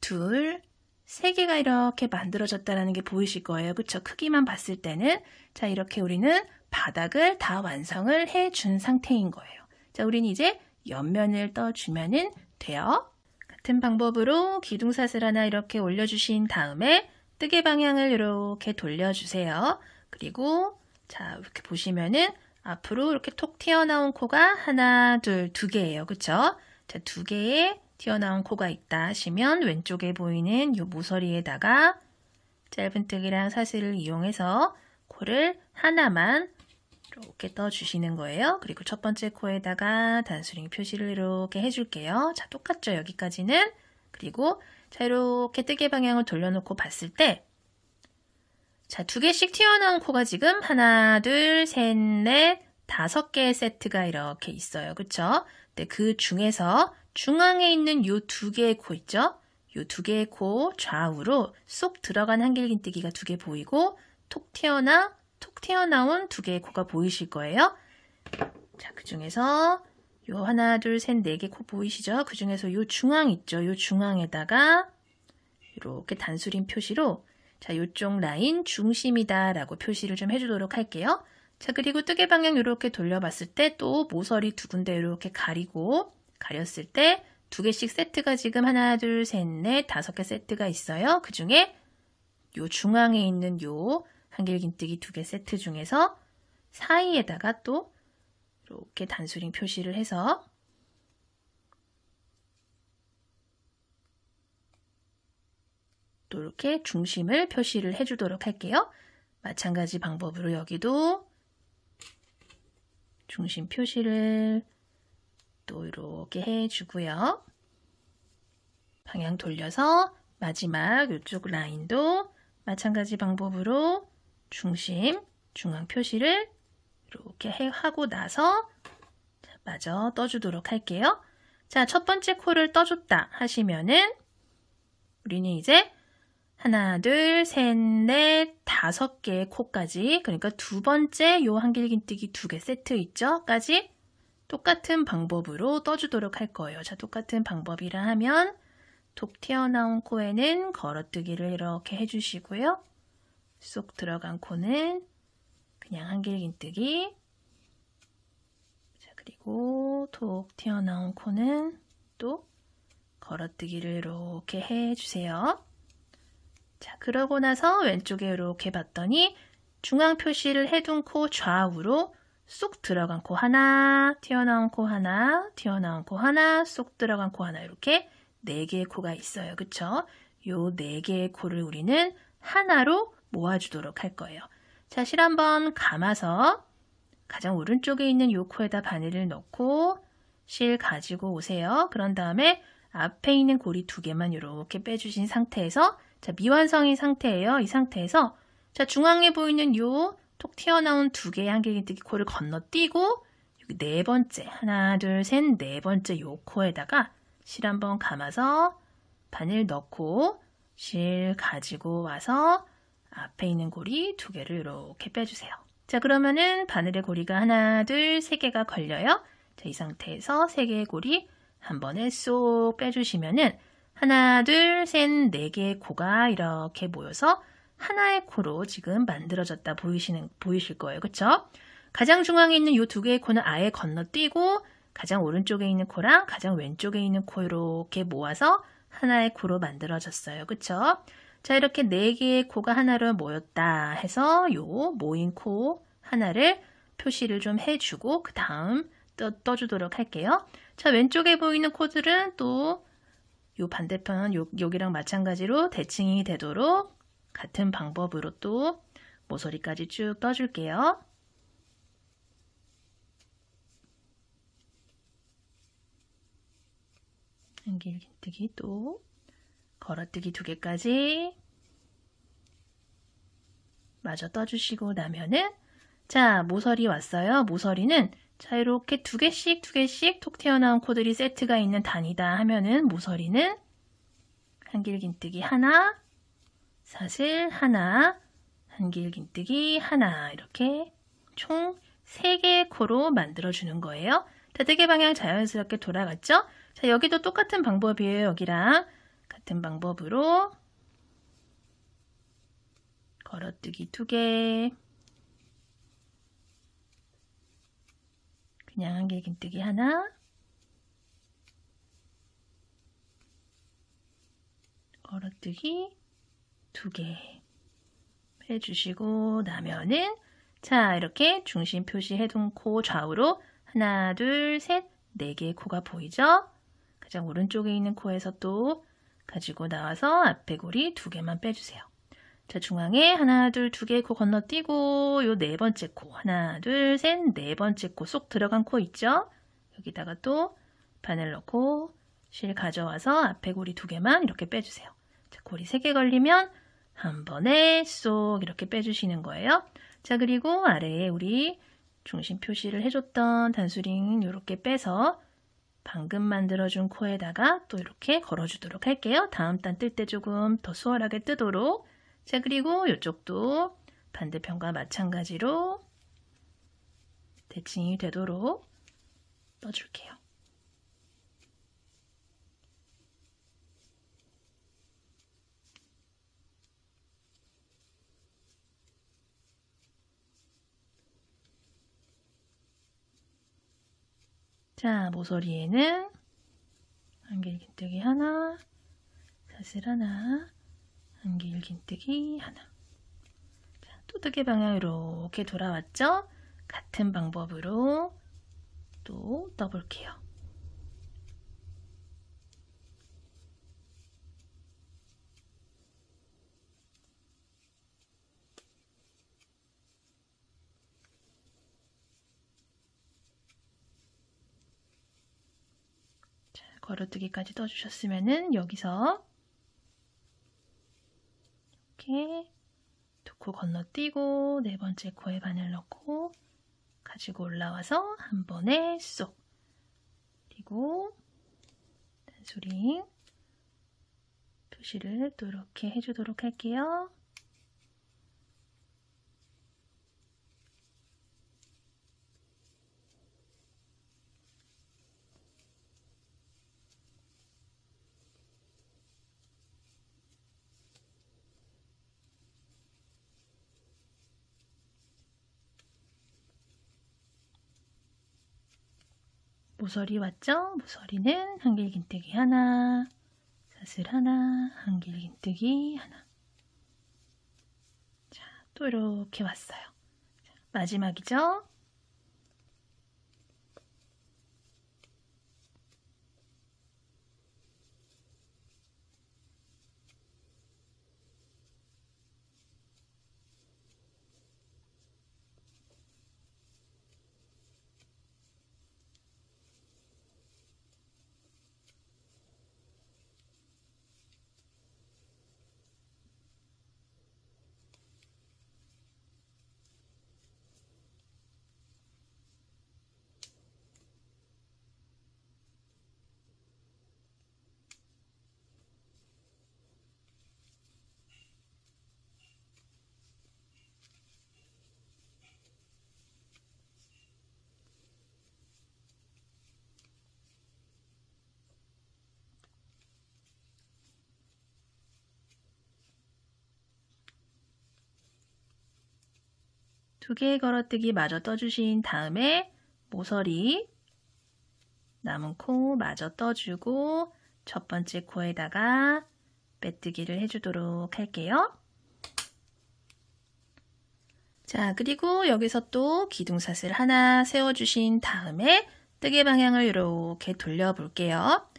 둘, 세 개가 이렇게 만들어졌다는 게 보이실 거예요. 그쵸? 크기만 봤을 때는. 자, 이렇게 우리는 바닥을 다 완성을 해준 상태인 거예요. 자, 우리는 이제 옆면을 떠주면은 돼요. 같은 방법으로 기둥사슬 하나 이렇게 올려주신 다음에 뜨개 방향을 이렇게 돌려주세요. 그리고 자, 이렇게 보시면은 앞으로 이렇게 톡 튀어나온 코가 하나, 둘, 2개예요. 그쵸? 자, 2개의 튀어나온 코가 있다 하시면 왼쪽에 보이는 이 모서리에다가 짧은 뜨기랑 사슬을 이용해서 코를 하나만 이렇게 떠주시는 거예요. 그리고 첫 번째 코에다가 단수링 표시를 이렇게 해줄게요. 자, 똑같죠? 여기까지는. 그리고 자, 이렇게 뜨개 방향을 돌려놓고 봤을 때, 자, 2개씩 튀어나온 코가 지금 하나, 둘, 셋, 넷, 5개의 세트가 이렇게 있어요. 그쵸? 근데 그 중에서 중앙에 있는 요 2개의 코 있죠? 요 2개의 코 좌우로 쏙 들어간 한길긴뜨기가 2개 보이고 톡 튀어나온 2개의 코가 보이실 거예요. 자, 그 중에서 요 하나, 둘, 셋, 4개 코 보이시죠? 그 중에서 요 중앙 있죠? 요 중앙에다가 이렇게 단수림 표시로, 자, 요쪽 라인 중심이다 라고 표시를 좀 해주도록 할게요. 자, 그리고 뜨개 방향 이렇게 돌려봤을 때 또 모서리 2군데 이렇게 가렸을 때 2개씩 세트가 지금 하나, 둘, 셋, 넷, 5개 세트가 있어요. 그 중에 요 중앙에 있는 요 한길긴뜨기 2개 세트 중에서 사이에다가 또 이렇게 단수링 표시를 해서 또 이렇게 중심을 표시를 해주도록 할게요. 마찬가지 방법으로 여기도 중심 표시를 또 이렇게 해주고요. 방향 돌려서 마지막 이쪽 라인도 마찬가지 방법으로 중심, 중앙 표시를 이렇게 하고 나서 마저 떠주도록 할게요. 자, 첫 번째 코를 떠줬다 하시면은 우리는 이제 하나, 둘, 셋, 넷, 5개의 코까지, 그러니까 두 번째 요 한길긴뜨기 2개 세트 있죠? 까지 똑같은 방법으로 떠주도록 할 거예요. 자, 똑같은 방법이라 하면 톡 튀어나온 코에는 걸어뜨기를 이렇게 해주시고요. 쏙 들어간 코는 그냥 한길긴뜨기. 자, 그리고 톡 튀어나온 코는 또 걸어뜨기를 이렇게 해주세요. 자, 그러고 나서 왼쪽에 이렇게 봤더니 중앙 표시를 해둔 코 좌우로 쏙 들어간 코 하나, 튀어나온 코 하나, 튀어나온 코 하나, 쏙 들어간 코 하나 이렇게 4개의 코가 있어요. 그쵸? 요 4개의 코를 우리는 하나로 모아주도록 할 거예요. 자, 실 한번 감아서 가장 오른쪽에 있는 요 코에다 바늘을 넣고 실 가지고 오세요. 그런 다음에 앞에 있는 고리 2개만 이렇게 빼주신 상태에서 자, 미완성인 상태예요. 이 상태에서 자, 중앙에 보이는 요 톡 튀어나온 2개의 한길긴뜨기 코를 건너뛰고 여기 4번째 하나, 둘, 셋, 4번째 요 코에다가 실 한번 감아서 바늘 넣고 실 가지고 와서 앞에 있는 고리 2개를 이렇게 빼주세요. 자, 그러면은 바늘의 고리가 하나, 둘, 3개가 걸려요. 자, 이 상태에서 3개의 고리 한 번에 쏙 빼주시면은 하나, 둘, 셋, 4개의 코가 이렇게 모여서 하나의 코로 지금 만들어졌다 보이실 거예요. 그쵸? 가장 중앙에 있는 이 2개의 코는 아예 건너뛰고 가장 오른쪽에 있는 코랑 가장 왼쪽에 있는 코 이렇게 모아서 하나의 코로 만들어졌어요. 그쵸? 자, 이렇게 4개의 코가 하나로 모였다 해서 요 모인 코 하나를 표시를 좀 해주고 그 다음 떠주도록 할게요. 자, 왼쪽에 보이는 코들은 또 요 반대편 여기랑 마찬가지로 대칭이 되도록 같은 방법으로 또 모서리까지 쭉 떠줄게요. 한길긴뜨기 또 걸어뜨기 2개까지 마저 떠주시고 나면은 자, 모서리 왔어요. 모서리는 자, 이렇게 2개씩 톡 튀어나온 코들이 세트가 있는 단이다 하면은 모서리는 한길긴뜨기 하나, 사슬 하나, 한길긴뜨기 하나 이렇게 총 3개의 코로 만들어주는 거예요. 자, 뜨개 방향 자연스럽게 돌아갔죠? 자, 여기도 똑같은 방법이에요. 여기랑 같은 방법으로 걸어뜨기 2개, 그냥 한길긴뜨기 하나, 걸어뜨기 2개 해주시고 나면은 자, 이렇게 중심 표시해둔 코 좌우로 하나, 둘, 셋, 4개의 코가 보이죠? 가장 오른쪽에 있는 코에서 또 가지고 나와서 앞에 고리 2개만 빼주세요. 자, 중앙에 하나, 둘, 2개의 코 건너뛰고 요 4번째 코 하나, 둘, 셋, 4번째 코 쏙 들어간 코 있죠? 여기다가 또 바늘 넣고 실 가져와서 앞에 고리 2개만 이렇게 빼주세요. 자, 고리 3개 걸리면 한 번에 쏙 이렇게 빼주시는 거예요. 자, 그리고 아래에 우리 중심 표시를 해줬던 단수링 이렇게 빼서 방금 만들어준 코에다가 또 이렇게 걸어주도록 할게요. 다음 단 뜰 때 조금 더 수월하게 뜨도록. 자, 그리고 이쪽도 반대편과 마찬가지로 대칭이 되도록 떠줄게요. 자, 모서리에는 한길긴뜨기 하나, 사슬 하나, 한길긴뜨기 하나. 자, 또 뜨개 방향 이렇게 돌아왔죠? 같은 방법으로 또 떠볼게요. 자, 걸어뜨기까지 떠주셨으면은 여기서 이렇게 두 코 건너뛰고 네 번째 코에 바늘 넣고 가지고 올라와서 한 번에 쏙, 그리고 단수링 표시를 또 이렇게 해주도록 할게요. 모서리 왔죠? 모서리는 한길긴뜨기 하나, 사슬 하나, 한길긴뜨기 하나. 자, 또 이렇게 왔어요. 자, 마지막이죠? 두 개의 걸어뜨기 마저 떠주신 다음에 모서리 남은 코 마저 떠주고 첫 번째 코에다가 빼뜨기를 해주도록 할게요. 자, 그리고 여기서 또 기둥사슬 하나 세워주신 다음에 뜨개 방향을 이렇게 돌려볼게요.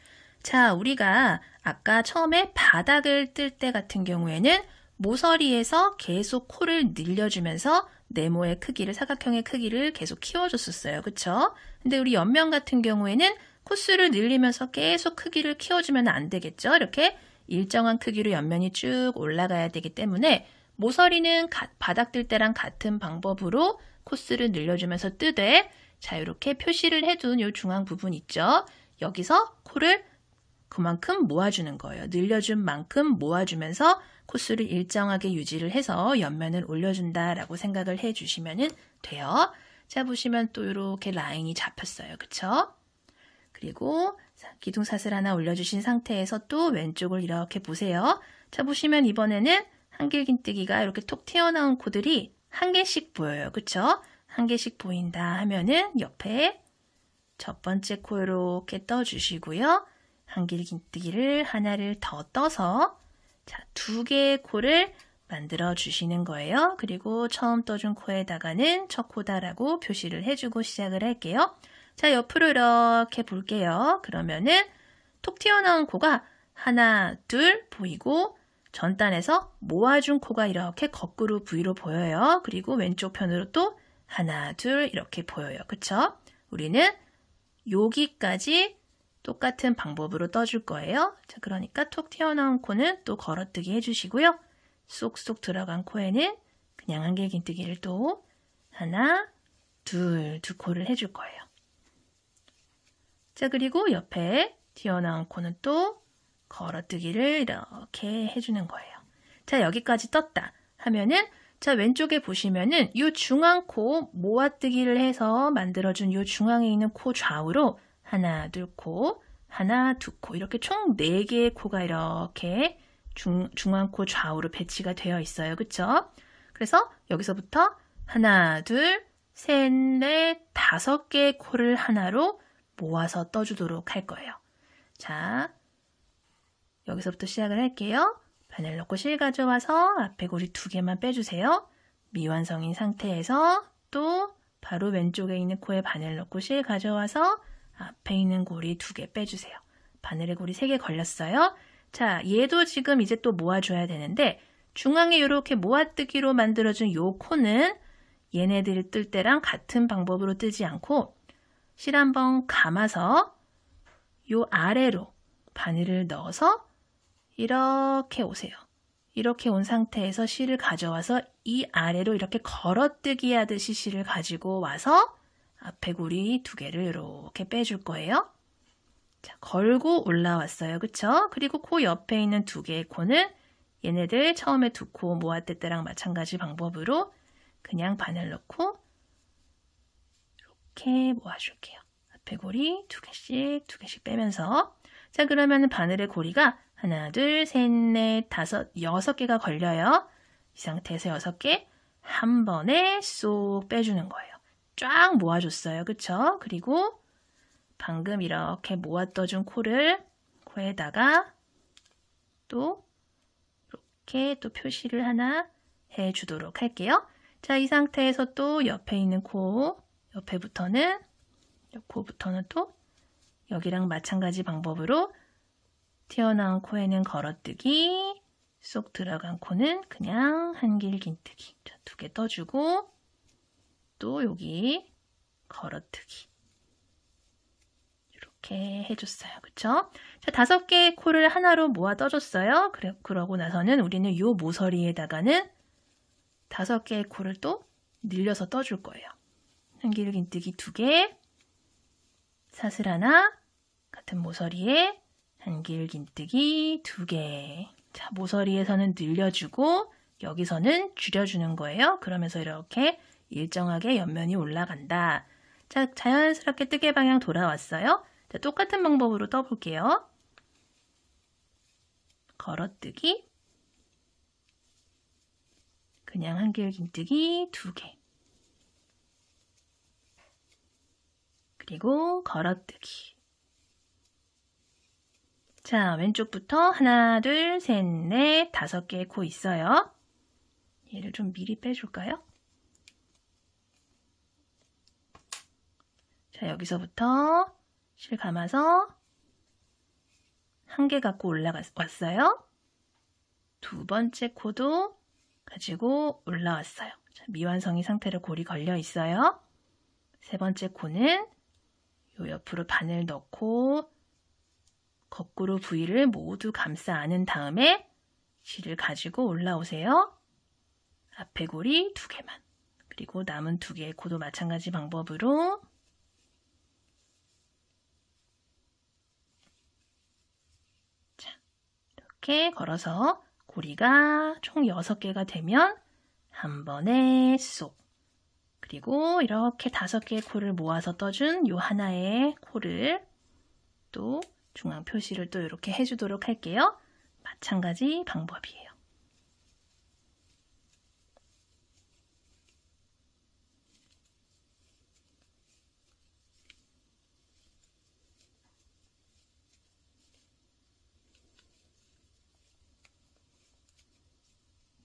자, 우리가 아까 처음에 바닥을 뜰 때 같은 경우에는 모서리에서 계속 코를 늘려주면서 네모의 크기를, 사각형의 크기를 계속 키워줬었어요. 그쵸? 근데 우리 옆면 같은 경우에는 코수를 늘리면서 계속 크기를 키워주면 안 되겠죠? 이렇게 일정한 크기로 옆면이 쭉 올라가야 되기 때문에 모서리는 바닥 뜰 때랑 같은 방법으로 코수를 늘려주면서 뜨되, 자, 이렇게 표시를 해둔 이 중앙 부분 있죠? 여기서 코를 그만큼 모아주는 거예요. 늘려준 만큼 모아주면서 코수를 일정하게 유지를 해서 옆면을 올려준다라고 생각을 해주시면 돼요. 자, 보시면 또 이렇게 라인이 잡혔어요. 그쵸? 그리고 기둥사슬 하나 올려주신 상태에서 또 왼쪽을 이렇게 보세요. 자, 보시면 이번에는 한길긴뜨기가 이렇게 톡 튀어나온 코들이 한 개씩 보여요. 그쵸? 한 개씩 보인다 하면은 옆에 첫 번째 코 이렇게 떠주시고요. 한길긴뜨기를 하나를 더 떠서 자, 두 개의 코를 만들어 주시는 거예요. 그리고 처음 떠준 코에다가는 첫 코다라고 표시를 해주고 시작을 할게요. 자, 옆으로 이렇게 볼게요. 그러면은 톡 튀어나온 코가 하나, 둘 보이고 전단에서 모아준 코가 이렇게 거꾸로 V로 보여요. 그리고 왼쪽 편으로 또 하나, 둘 이렇게 보여요. 그쵸? 우리는 여기까지 똑같은 방법으로 떠줄 거예요. 자, 그러니까 톡 튀어나온 코는 또 걸어뜨기 해주시고요. 쏙쏙 들어간 코에는 그냥 한길긴뜨기를 또 하나, 둘, 두 코를 해줄 거예요. 자, 그리고 옆에 튀어나온 코는 또 걸어뜨기를 이렇게 해주는 거예요. 자, 여기까지 떴다 하면은 자, 왼쪽에 보시면은 이 중앙 코 모아뜨기를 해서 만들어준 이 중앙에 있는 코 좌우로 하나, 둘 코, 하나, 두 코 이렇게 총 4개의 코가 이렇게 중앙 코 좌우로 배치가 되어 있어요. 그쵸? 그래서 여기서부터 하나, 둘, 셋, 넷, 5개의 코를 하나로 모아서 떠주도록 할 거예요. 자, 여기서부터 시작을 할게요. 바늘 넣고 실 가져와서 앞에 고리 2개만 빼주세요. 미완성인 상태에서 또 바로 왼쪽에 있는 코에 바늘 넣고 실 가져와서 앞에 있는 고리 2개 빼주세요. 바늘에 고리 3개 걸렸어요. 자, 얘도 지금 이제 또 모아줘야 되는데 중앙에 이렇게 모아뜨기로 만들어준 요 코는 얘네들 뜰 때랑 같은 방법으로 뜨지 않고 실 한번 감아서 요 아래로 바늘을 넣어서 이렇게 오세요. 이렇게 온 상태에서 실을 가져와서 이 아래로 이렇게 걸어뜨기 하듯이 실을 가지고 와서 앞에 고리 2개를 이렇게 빼줄 거예요. 자, 걸고 올라왔어요. 그쵸? 그리고 코 옆에 있는 2개의 코는 얘네들 처음에 2코 모았을 때랑 마찬가지 방법으로 그냥 바늘 넣고 이렇게 모아줄게요. 앞에 고리 2개씩 빼면서 자, 그러면 바늘의 고리가 하나, 둘, 셋, 넷, 다섯, 6개가 걸려요. 이 상태에서 6개 한 번에 쏙 빼주는 거예요. 쫙 모아줬어요. 그쵸? 그리고 방금 이렇게 모아 떠준 코를 코에다가 또 이렇게 또 표시를 하나 해주도록 할게요. 자, 이 상태에서 또 옆에 있는 코, 옆에부터는 코부터는 또 여기랑 마찬가지 방법으로 튀어나온 코에는 걸어뜨기, 쏙 들어간 코는 그냥 한길 긴뜨기. 자, 2개 떠주고 또 여기 걸어뜨기. 이렇게 해줬어요. 그쵸? 자, 5개의 코를 하나로 모아 떠줬어요. 그러고 나서는 우리는 요 모서리에다가는 5개의 코를 또 늘려서 떠줄 거예요. 한길 긴뜨기 2개, 사슬 하나, 같은 모서리에 한길 긴뜨기 2개. 자, 모서리에서는 늘려주고 여기서는 줄여주는 거예요. 그러면서 이렇게 일정하게 옆면이 올라간다. 자, 자연스럽게 뜨개 방향 돌아왔어요. 자, 똑같은 방법으로 떠볼게요. 걸어뜨기, 그냥 한길 긴뜨기 2개. 그리고 걸어뜨기. 자, 왼쪽부터 하나, 둘, 셋, 넷, 5개의 코 있어요. 얘를 좀 미리 빼줄까요? 자, 여기서부터 실 감아서 1개 갖고 올라왔어요. 2번째 코도 가지고 올라왔어요. 자, 미완성인 상태로 고리 걸려 있어요. 3번째 코는 요 옆으로 바늘 넣고 거꾸로 부위를 모두 감싸 안은 다음에 실을 가지고 올라오세요. 앞에 고리 2개만. 그리고 남은 2개의 코도 마찬가지 방법으로 자, 이렇게 걸어서 고리가 총 6개가 되면 한 번에 쏙. 그리고 이렇게 5개의 코를 모아서 떠준 요 하나의 코를 또 중앙 표시를 또 이렇게 해주도록 할게요. 마찬가지 방법이에요.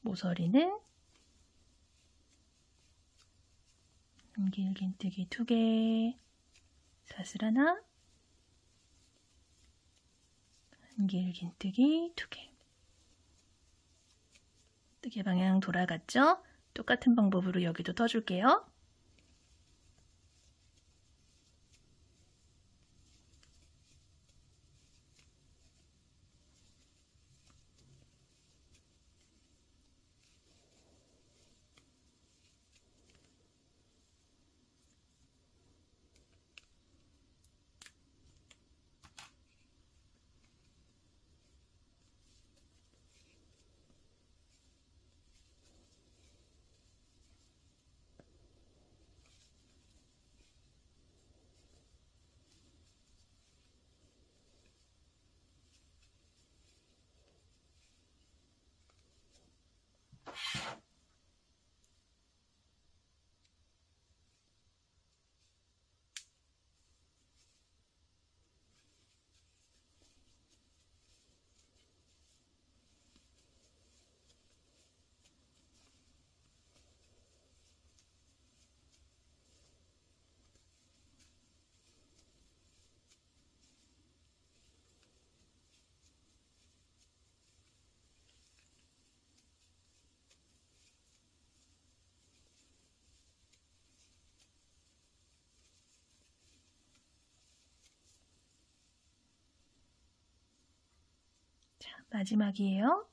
모서리는 한길 긴뜨기 2개, 사슬 하나, 한길 긴뜨기 2개. 뜨개 방향 돌아갔죠? 똑같은 방법으로 여기도 떠줄게요. 마지막이에요.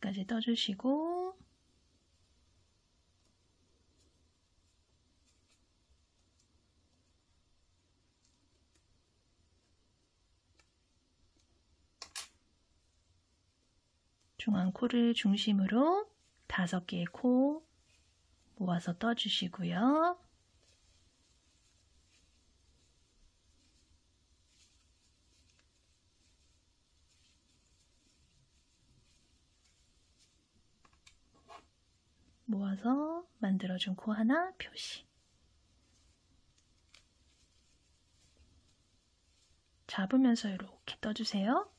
여기까지 떠주시고 중앙 코를 중심으로 5개의 코 모아서 떠주시고요. 모아서 만들어준 코 하나 표시. 잡으면서 이렇게 떠주세요.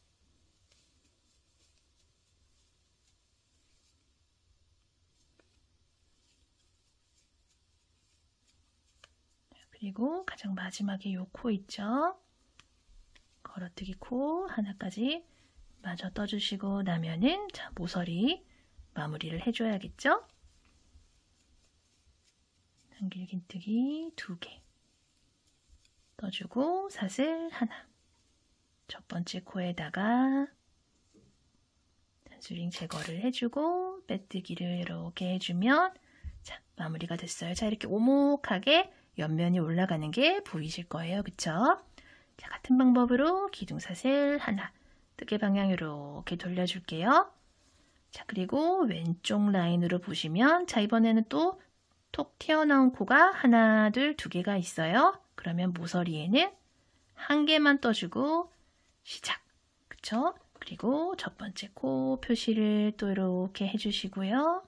그리고 가장 마지막에 요 코 있죠? 걸어뜨기 코 하나까지 마저 떠주시고 나면은 자, 모서리 마무리를 해줘야겠죠? 한길긴뜨기 2개 떠주고 사슬 하나. 첫 번째 코에다가 단수링 제거를 해주고 빼뜨기를 이렇게 해주면 자, 마무리가 됐어요. 자, 이렇게 오목하게 옆면이 올라가는 게 보이실 거예요. 그쵸? 자, 같은 방법으로 기둥사슬 하나, 뜨개 방향 이렇게 돌려줄게요. 자, 그리고 왼쪽 라인으로 보시면 자, 이번에는 또 톡 튀어나온 코가 하나, 둘, 2개가 있어요. 그러면 모서리에는 1개만 떠주고 시작. 그쵸? 그리고 첫 번째 코 표시를 또 이렇게 해주시고요.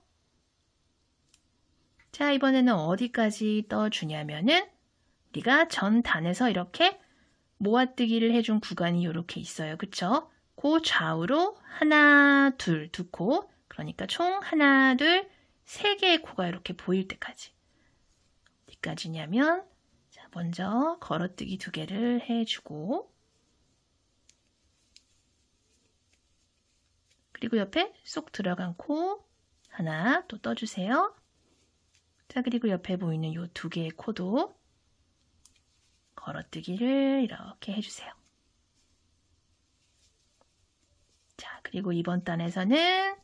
자, 이번에는 어디까지 떠주냐면은 우리가 전 단에서 이렇게 모아뜨기를 해준 구간이 이렇게 있어요. 그쵸? 그 좌우로 하나, 둘, 2코. 그러니까 총 하나, 둘, 3개의 코가 이렇게 보일 때까지. 어디까지냐면 자, 먼저 걸어뜨기 2개를 해주고 그리고 옆에 쏙 들어간 코 하나 또 떠주세요. 자, 그리고 옆에 보이는 요 2개의 코도 걸어뜨기를 이렇게 해주세요. 자, 그리고 이번 단에서는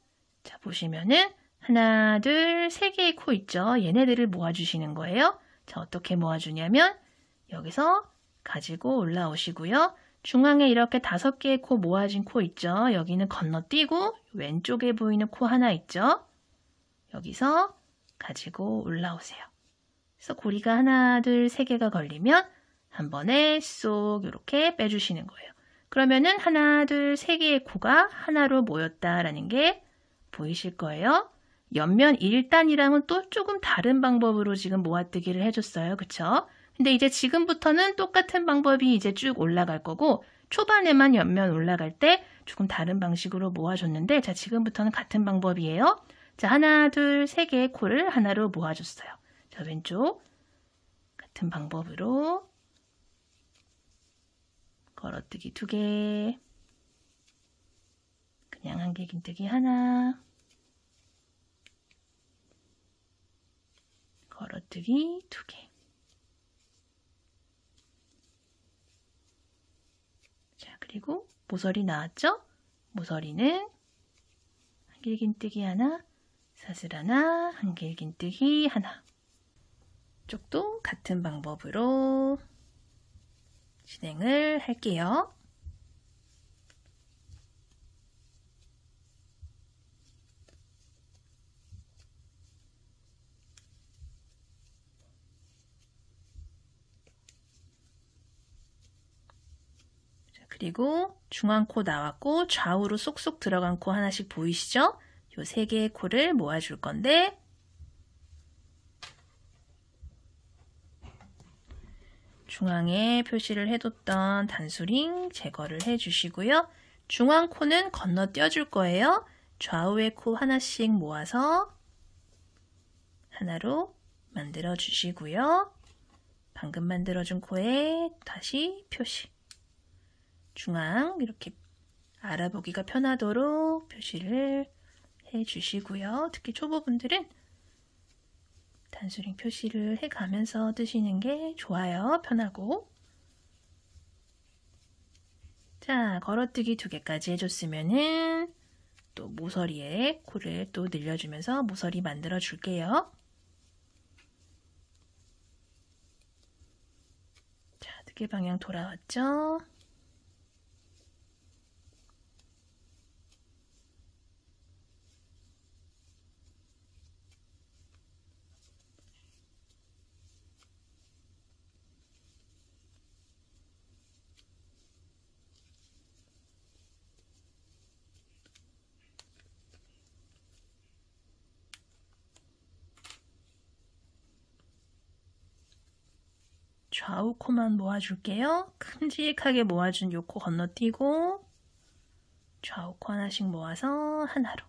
자, 보시면은 하나, 둘, 3개의 코 있죠? 얘네들을 모아주시는 거예요. 자, 어떻게 모아주냐면 여기서 가지고 올라오시고요. 중앙에 이렇게 5개의 코 모아진 코 있죠? 여기는 건너뛰고 왼쪽에 보이는 코 하나 있죠? 여기서 가지고 올라오세요. 그래서 고리가 하나, 둘, 3개가 걸리면 한 번에 쏙 이렇게 빼주시는 거예요. 그러면은 하나, 둘, 3개의 코가 하나로 모였다라는 게 보이실 거예요. 옆면 1단이랑은 또 조금 다른 방법으로 지금 모아뜨기를 해줬어요. 그쵸? 근데 이제 지금부터는 똑같은 방법이 이제 쭉 올라갈 거고 초반에만 옆면 올라갈 때 조금 다른 방식으로 모아줬는데 자, 지금부터는 같은 방법이에요. 자, 하나, 둘, 3개의 코를 하나로 모아줬어요. 자, 왼쪽 같은 방법으로 걸어뜨기 2개, 그냥 한길긴뜨기 하나, 걸어뜨기 2개. 자, 그리고 모서리 나왔죠? 모서리는 한길긴뜨기 하나, 사슬 하나, 한길긴뜨기 하나. 이쪽도 같은 방법으로 진행을 할게요. 그리고 중앙 코 나왔고 좌우로 쏙쏙 들어간 코 하나씩 보이시죠? 요 3개의 코를 모아줄 건데 중앙에 표시를 해뒀던 단수링 제거를 해주시고요. 중앙 코는 건너뛰어 줄 거예요. 좌우의 코 하나씩 모아서 하나로 만들어 주시고요. 방금 만들어준 코에 다시 표시. 중앙 이렇게 알아보기가 편하도록 표시를 해주시고요. 특히 초보분들은 단수링 표시를 해가면서 뜨시는 게 좋아요. 편하고. 자, 걸어뜨기 2개까지 해줬으면은 또 모서리에 코를 또 늘려주면서 모서리 만들어 줄게요. 자, 2개 방향 돌아왔죠? 좌우 코만 모아줄게요. 큼직하게 모아준 요 코 건너뛰고 좌우 코 하나씩 모아서 하나로.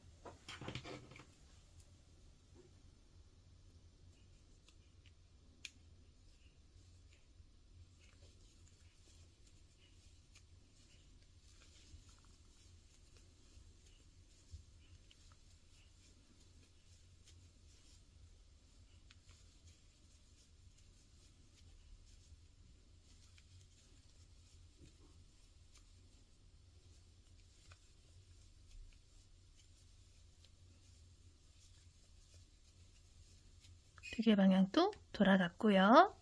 두 개 방향 또 돌아갔고요.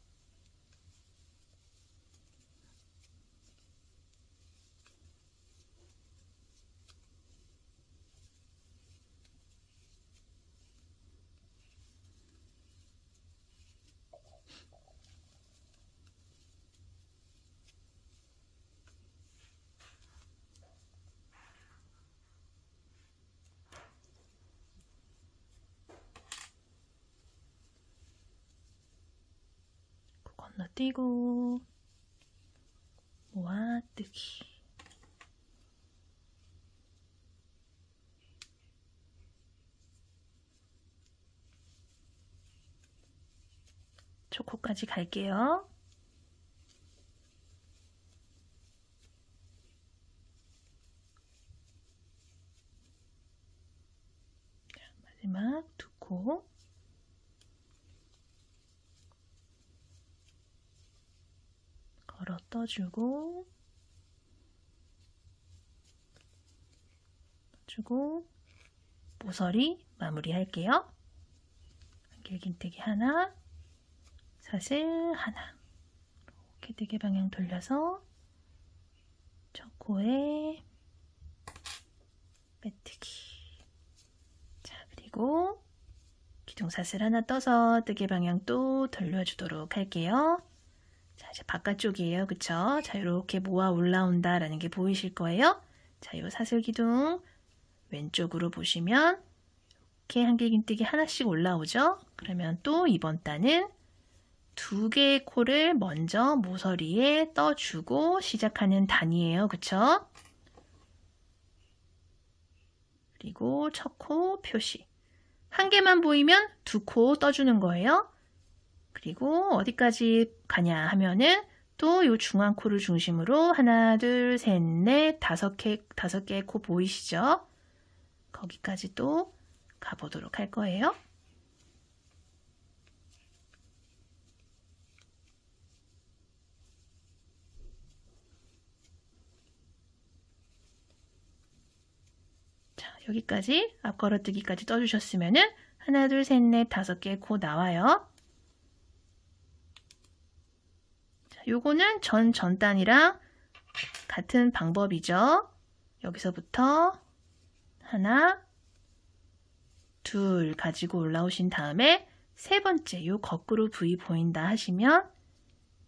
건너뛰고 모아뜨기. 초코까지 갈게요. 자, 마지막 2코. 걸어 떠주고 모서리 마무리 할게요. 길긴뜨기 하나, 사슬 하나. 이렇게 4개 방향 돌려서 첫 코에 빼뜨기. 자, 그리고 기둥사슬 하나 떠서 4개 방향 또 돌려주도록 할게요. 자, 이제 바깥쪽이에요. 그쵸? 자, 이렇게 모아 올라온다 라는 게 보이실 거예요. 자, 요 사슬 기둥 왼쪽으로 보시면 이렇게 한길긴뜨기 하나씩 올라오죠? 그러면 또 이번 단은 2개의 코를 먼저 모서리에 떠주고 시작하는 단이에요. 그쵸? 그리고 첫 코 표시. 한 개만 보이면 2코 떠주는 거예요. 그리고 어디까지 가냐 하면은 또 이 중앙 코를 중심으로 하나, 둘, 셋, 넷, 5개의 코 보이시죠? 거기까지 또 가보도록 할 거예요. 자, 여기까지 앞걸어뜨기까지 떠주셨으면은 하나, 둘, 셋, 넷, 5개의 코 나와요. 자, 요거는 전 단이랑 같은 방법이죠. 여기서부터 하나, 둘 가지고 올라오신 다음에 세 번째 요 거꾸로 V 보인다 하시면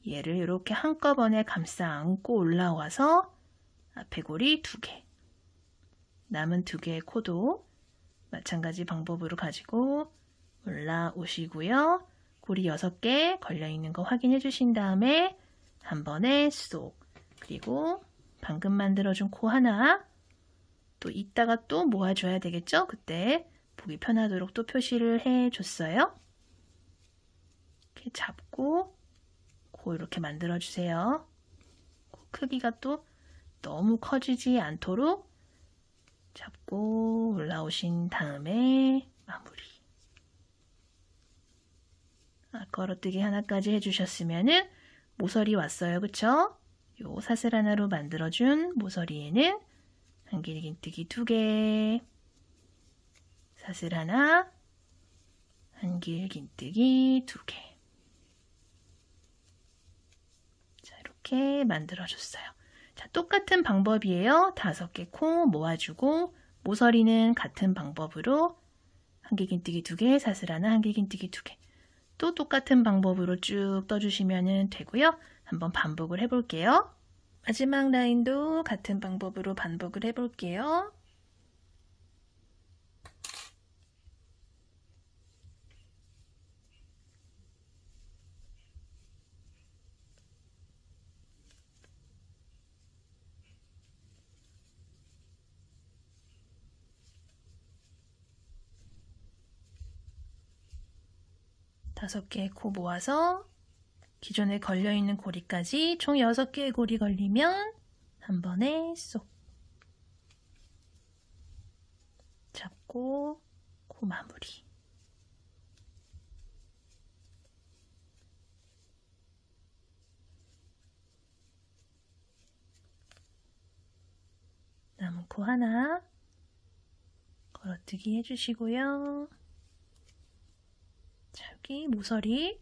얘를 이렇게 한꺼번에 감싸 안고 올라와서 앞에 고리 2개, 남은 2개의 코도 마찬가지 방법으로 가지고 올라오시고요. 고리 6개 걸려있는 거 확인해 주신 다음에 한 번에 쏙, 그리고 방금 만들어준 코 하나 또 이따가 또 모아줘야 되겠죠? 그때 보기 편하도록 또 표시를 해줬어요. 이렇게 잡고 코 이렇게 만들어주세요. 코 크기가 또 너무 커지지 않도록 잡고 올라오신 다음에 마무리. 걸어뜨기 하나까지 해주셨으면은 모서리 왔어요. 그쵸? 요 사슬 하나로 만들어준 모서리에는 한길긴뜨기 2개, 사슬 하나, 한길긴뜨기 2개. 자, 이렇게 만들어줬어요. 자, 똑같은 방법이에요. 5개 코 모아주고 모서리는 같은 방법으로 한길긴뜨기 2개, 사슬 하나, 한길긴뜨기 2개. 또 똑같은 방법으로 쭉 떠주시면 되고요. 한번 반복을 해볼게요. 마지막 라인도 같은 방법으로 반복을 해볼게요. 다섯 개의 코 모아서 기존에 걸려있는 고리까지 총 6개의 고리 걸리면 한 번에 쏙 잡고 코 마무리. 남은 코 하나 걸어뜨기 해주시고요. 자, 여기 모서리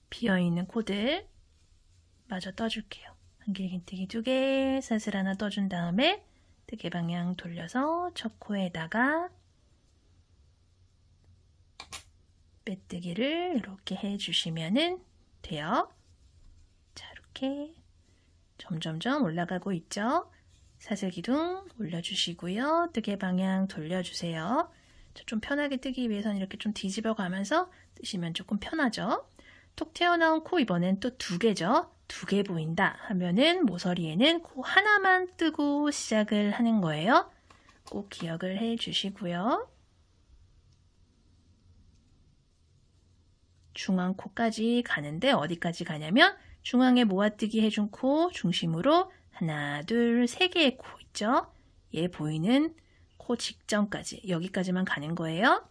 비어있는 코들 마저 떠줄게요. 한길긴뜨기 2개, 사슬 하나 떠준 다음에 뜨개 방향 돌려서 첫 코에다가 빼뜨기를 이렇게 해주시면 돼요. 자, 이렇게 점점점 올라가고 있죠. 사슬 기둥 올려주시고요. 뜨개 방향 돌려주세요. 좀 편하게 뜨기 위해서는 이렇게 좀 뒤집어 가면서 뜨시면 조금 편하죠. 톡 튀어나온 코 이번엔 또 2개죠. 2개 보인다 하면은 모서리에는 코 하나만 뜨고 시작을 하는 거예요. 꼭 기억을 해 주시고요. 중앙 코까지 가는데 어디까지 가냐면 중앙에 모아뜨기 해준 코 중심으로 하나, 둘, 3개의 코 있죠. 얘 보이는 코 직전까지 여기까지만 가는 거예요.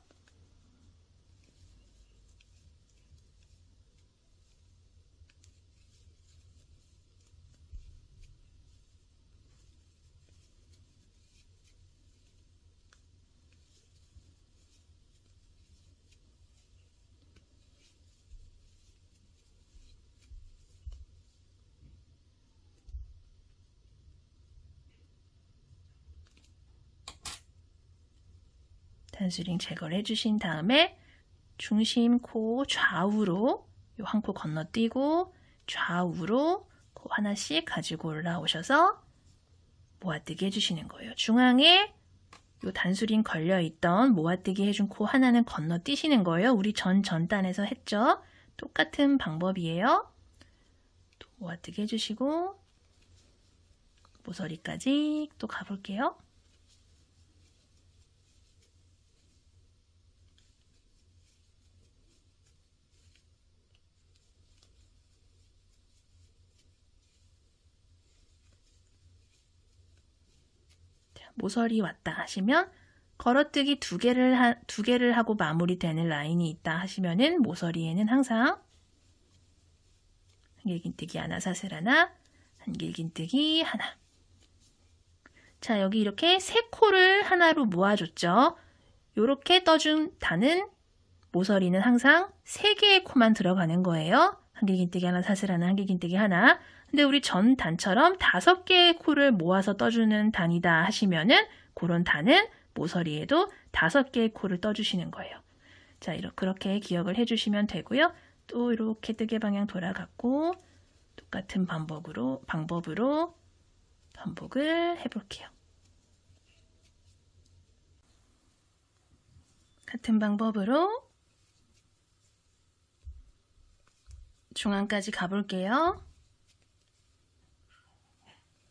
단수링 제거를 해주신 다음에 중심 코 좌우로 요 한 코 건너뛰고 좌우로 코 하나씩 가지고 올라오셔서 모아뜨기 해주시는 거예요. 중앙에 요 단수링 걸려있던 모아뜨기 해준 코 하나는 건너뛰시는 거예요. 우리 전단에서 했죠. 똑같은 방법이에요. 또 모아뜨기 해주시고 모서리까지 또 가볼게요. 모서리 왔다 하시면 걸어뜨기 2개를 하고 마무리되는 라인이 있다 하시면은 모서리에는 항상 한길긴뜨기 하나, 사슬 하나, 한길긴뜨기 하나. 자, 여기 이렇게 3코를 하나로 모아줬죠. 이렇게 떠준 단은 모서리는 항상 3개의 코만 들어가는 거예요. 한길긴뜨기 하나, 사슬 하나, 한길긴뜨기 하나. 근데 우리 전 단처럼 5개의 코를 모아서 떠주는 단이다 하시면은 그런 단은 모서리에도 5개의 코를 떠주시는 거예요. 자, 그렇게 기억을 해주시면 되고요. 또 이렇게 뜨개 방향 돌아갔고 똑같은 방법으로 반복을 해볼게요. 같은 방법으로 중앙까지 가볼게요.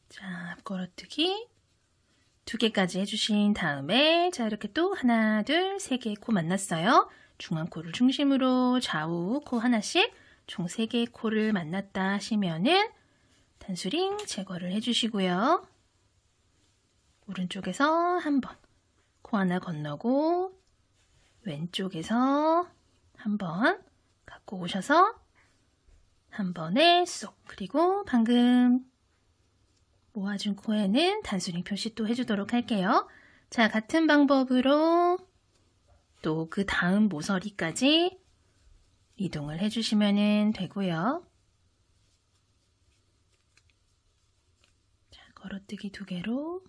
자, 앞걸어뜨기 2개까지 해주신 다음에 자, 이렇게 또 하나, 둘, 3개의 코 만났어요. 중앙 코를 중심으로 좌우 코 하나씩 총 3개의 코를 만났다 하시면은 단수링 제거를 해주시고요. 오른쪽에서 한 번, 코 하나 건너고 왼쪽에서 한 번 갖고 오셔서 한 번에 쏙, 그리고 방금 모아준 코에는 단수링 표시 또 해주도록 할게요. 자, 같은 방법으로 또 그 다음 모서리까지 이동을 해주시면 되고요. 자, 걸어뜨기 2개로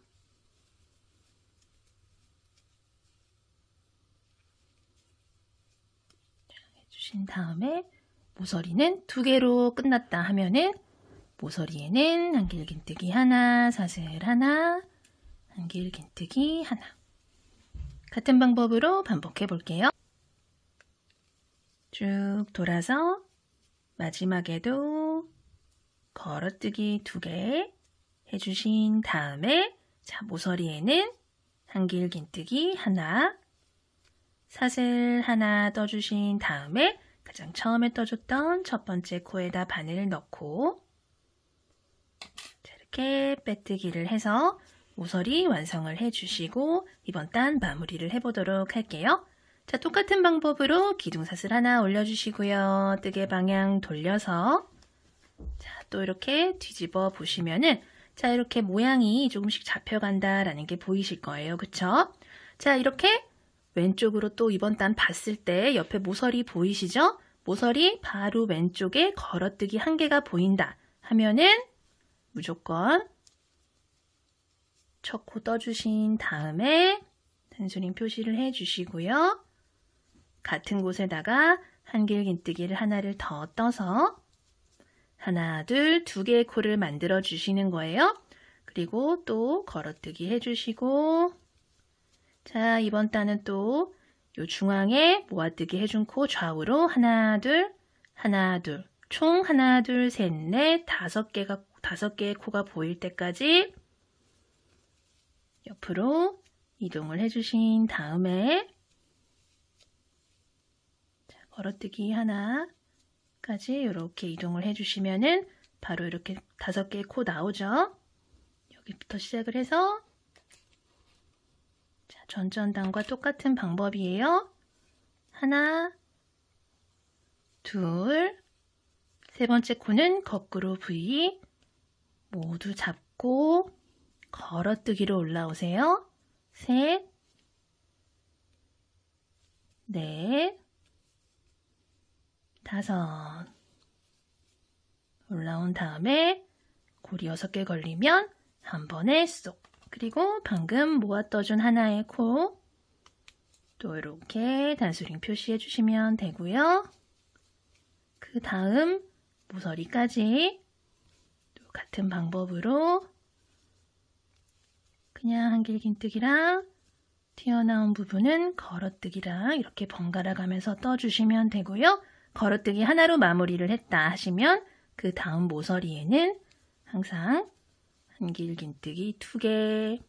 해주신 다음에 모서리는 2개로 끝났다 하면은 모서리에는 한길긴뜨기 하나, 사슬 하나, 한길긴뜨기 하나. 같은 방법으로 반복해 볼게요. 쭉 돌아서 마지막에도 걸어뜨기 2개 해주신 다음에 자, 모서리에는 한길긴뜨기 하나, 사슬 하나 떠주신 다음에 가장 처음에 떠줬던 첫 번째 코에다 바늘을 넣고 자, 이렇게 빼뜨기를 해서 모서리 완성을 해주시고 이번 단 마무리를 해보도록 할게요. 자, 똑같은 방법으로 기둥사슬 하나 올려주시고요. 뜨개 방향 돌려서 자, 또 이렇게 뒤집어 보시면은 자, 이렇게 모양이 조금씩 잡혀간다라는 게 보이실 거예요. 그쵸? 자, 이렇게 왼쪽으로 또 이번 단 봤을 때 옆에 모서리 보이시죠? 모서리 바로 왼쪽에 걸어뜨기 1개가 보인다 하면은 무조건 첫 코 떠주신 다음에 단수링 표시를 해주시고요. 같은 곳에다가 한길긴뜨기를 하나를 더 떠서 하나, 둘, 2개의 코를 만들어 주시는 거예요. 그리고 또 걸어뜨기 해주시고 자, 이번 단은 또 요 중앙에 모아뜨기 해준 코 좌우로 하나, 둘, 하나, 둘, 총 하나, 둘, 셋, 넷, 5개의 코가 보일 때까지 옆으로 이동을 해주신 다음에 자, 걸어뜨기 하나까지 이렇게 이동을 해주시면은 바로 이렇게 5개의 코 나오죠. 여기부터 시작을 해서 자, 전전단과 똑같은 방법이에요. 하나, 둘, 세 번째 코는 거꾸로 V 모두 잡고 걸어뜨기로 올라오세요. 셋, 넷, 5 올라온 다음에 고리 6개 걸리면 한 번에 쏙, 그리고 방금 모아 떠준 하나의 코 또 이렇게 단수링 표시해 주시면 되고요. 그 다음 모서리까지 또 같은 방법으로 그냥 한길긴뜨기랑 튀어나온 부분은 걸어뜨기랑 이렇게 번갈아 가면서 떠주시면 되고요. 걸어뜨기 하나로 마무리를 했다 하시면 그 다음 모서리에는 항상 한길긴뜨기 2개,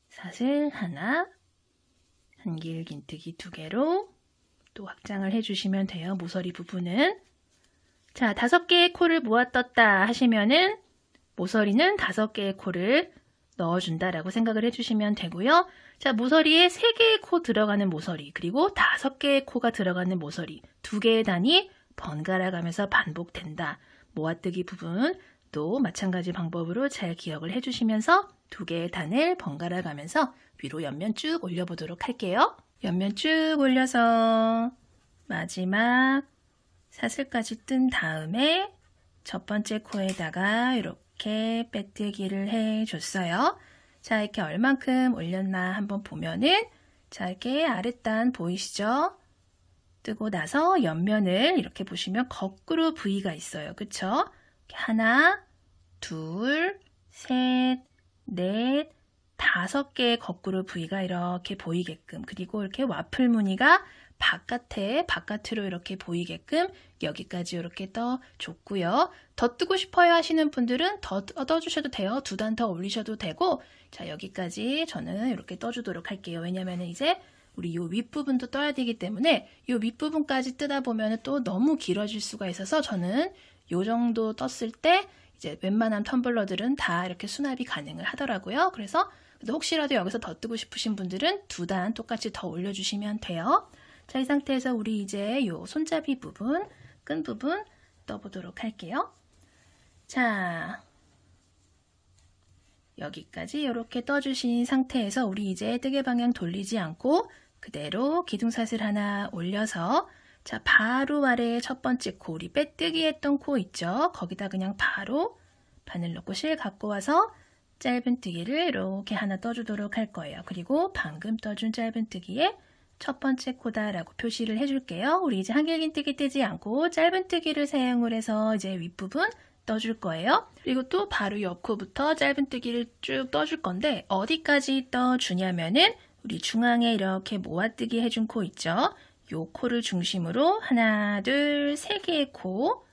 사슬 하나, 한길긴뜨기 2개로 또 확장을 해주시면 돼요. 모서리 부분은. 자, 5개의 코를 모아 떴다 하시면은 모서리는 5개의 코를 넣어준다라고 생각을 해주시면 되고요. 자, 모서리에 3개의 코 들어가는 모서리, 그리고 5개의 코가 들어가는 모서리, 2개의 단이 번갈아 가면서 반복된다. 모아뜨기 부분 또 마찬가지 방법으로 잘 기억을 해주시면서 2개의 단을 번갈아 가면서 위로 옆면 쭉 올려보도록 할게요. 옆면 쭉 올려서 마지막 사슬까지 뜬 다음에 첫 번째 코에다가 이렇게 빼뜨기를 해줬어요. 자, 이렇게 얼만큼 올렸나 한번 보면은 자, 이렇게 아랫단 보이시죠? 뜨고 나서 옆면을 이렇게 보시면 거꾸로 V가 있어요. 그쵸? 하나, 둘, 셋, 넷, 5개의 거꾸로 V가 이렇게 보이게끔, 그리고 이렇게 와플 무늬가 바깥으로 이렇게 보이게끔 여기까지 이렇게 떠줬고요. 더 뜨고 싶어요 하시는 분들은 더 떠주셔도 돼요. 2단 더 올리셔도 되고, 자, 여기까지 저는 이렇게 떠주도록 할게요. 왜냐면 이제 우리 요 윗부분도 떠야 되기 때문에 요 윗부분까지 뜨다 보면 또 너무 길어질 수가 있어서 저는 요 정도 떴을 때 이제 웬만한 텀블러들은 다 이렇게 수납이 가능을 하더라고요. 그래서 혹시라도 여기서 더 뜨고 싶으신 분들은 2단 똑같이 더 올려주시면 돼요. 자, 이 상태에서 우리 이제 요 손잡이 부분, 끈 부분 떠보도록 할게요. 자, 여기까지 이렇게 떠주신 상태에서 우리 이제 뜨개 방향 돌리지 않고 그대로 기둥사슬 하나 올려서 자, 바로 아래에 첫 번째 코, 우리 빼뜨기 했던 코 있죠? 거기다 그냥 바로 바늘 넣고 실 갖고 와서 짧은뜨기를 이렇게 하나 떠주도록 할 거예요. 그리고 방금 떠준 짧은뜨기에 첫 번째 코다라고 표시를 해줄게요. 우리 이제 한길긴뜨기 뜨지 않고 짧은뜨기를 사용을 해서 이제 윗부분 떠줄 거예요. 그리고 또 바로 옆 코부터 짧은뜨기를 쭉 떠줄 건데 어디까지 떠주냐면은 우리 중앙에 이렇게 모아뜨기 해준 코 있죠? 요 코를 중심으로 하나, 둘, 세 개의 코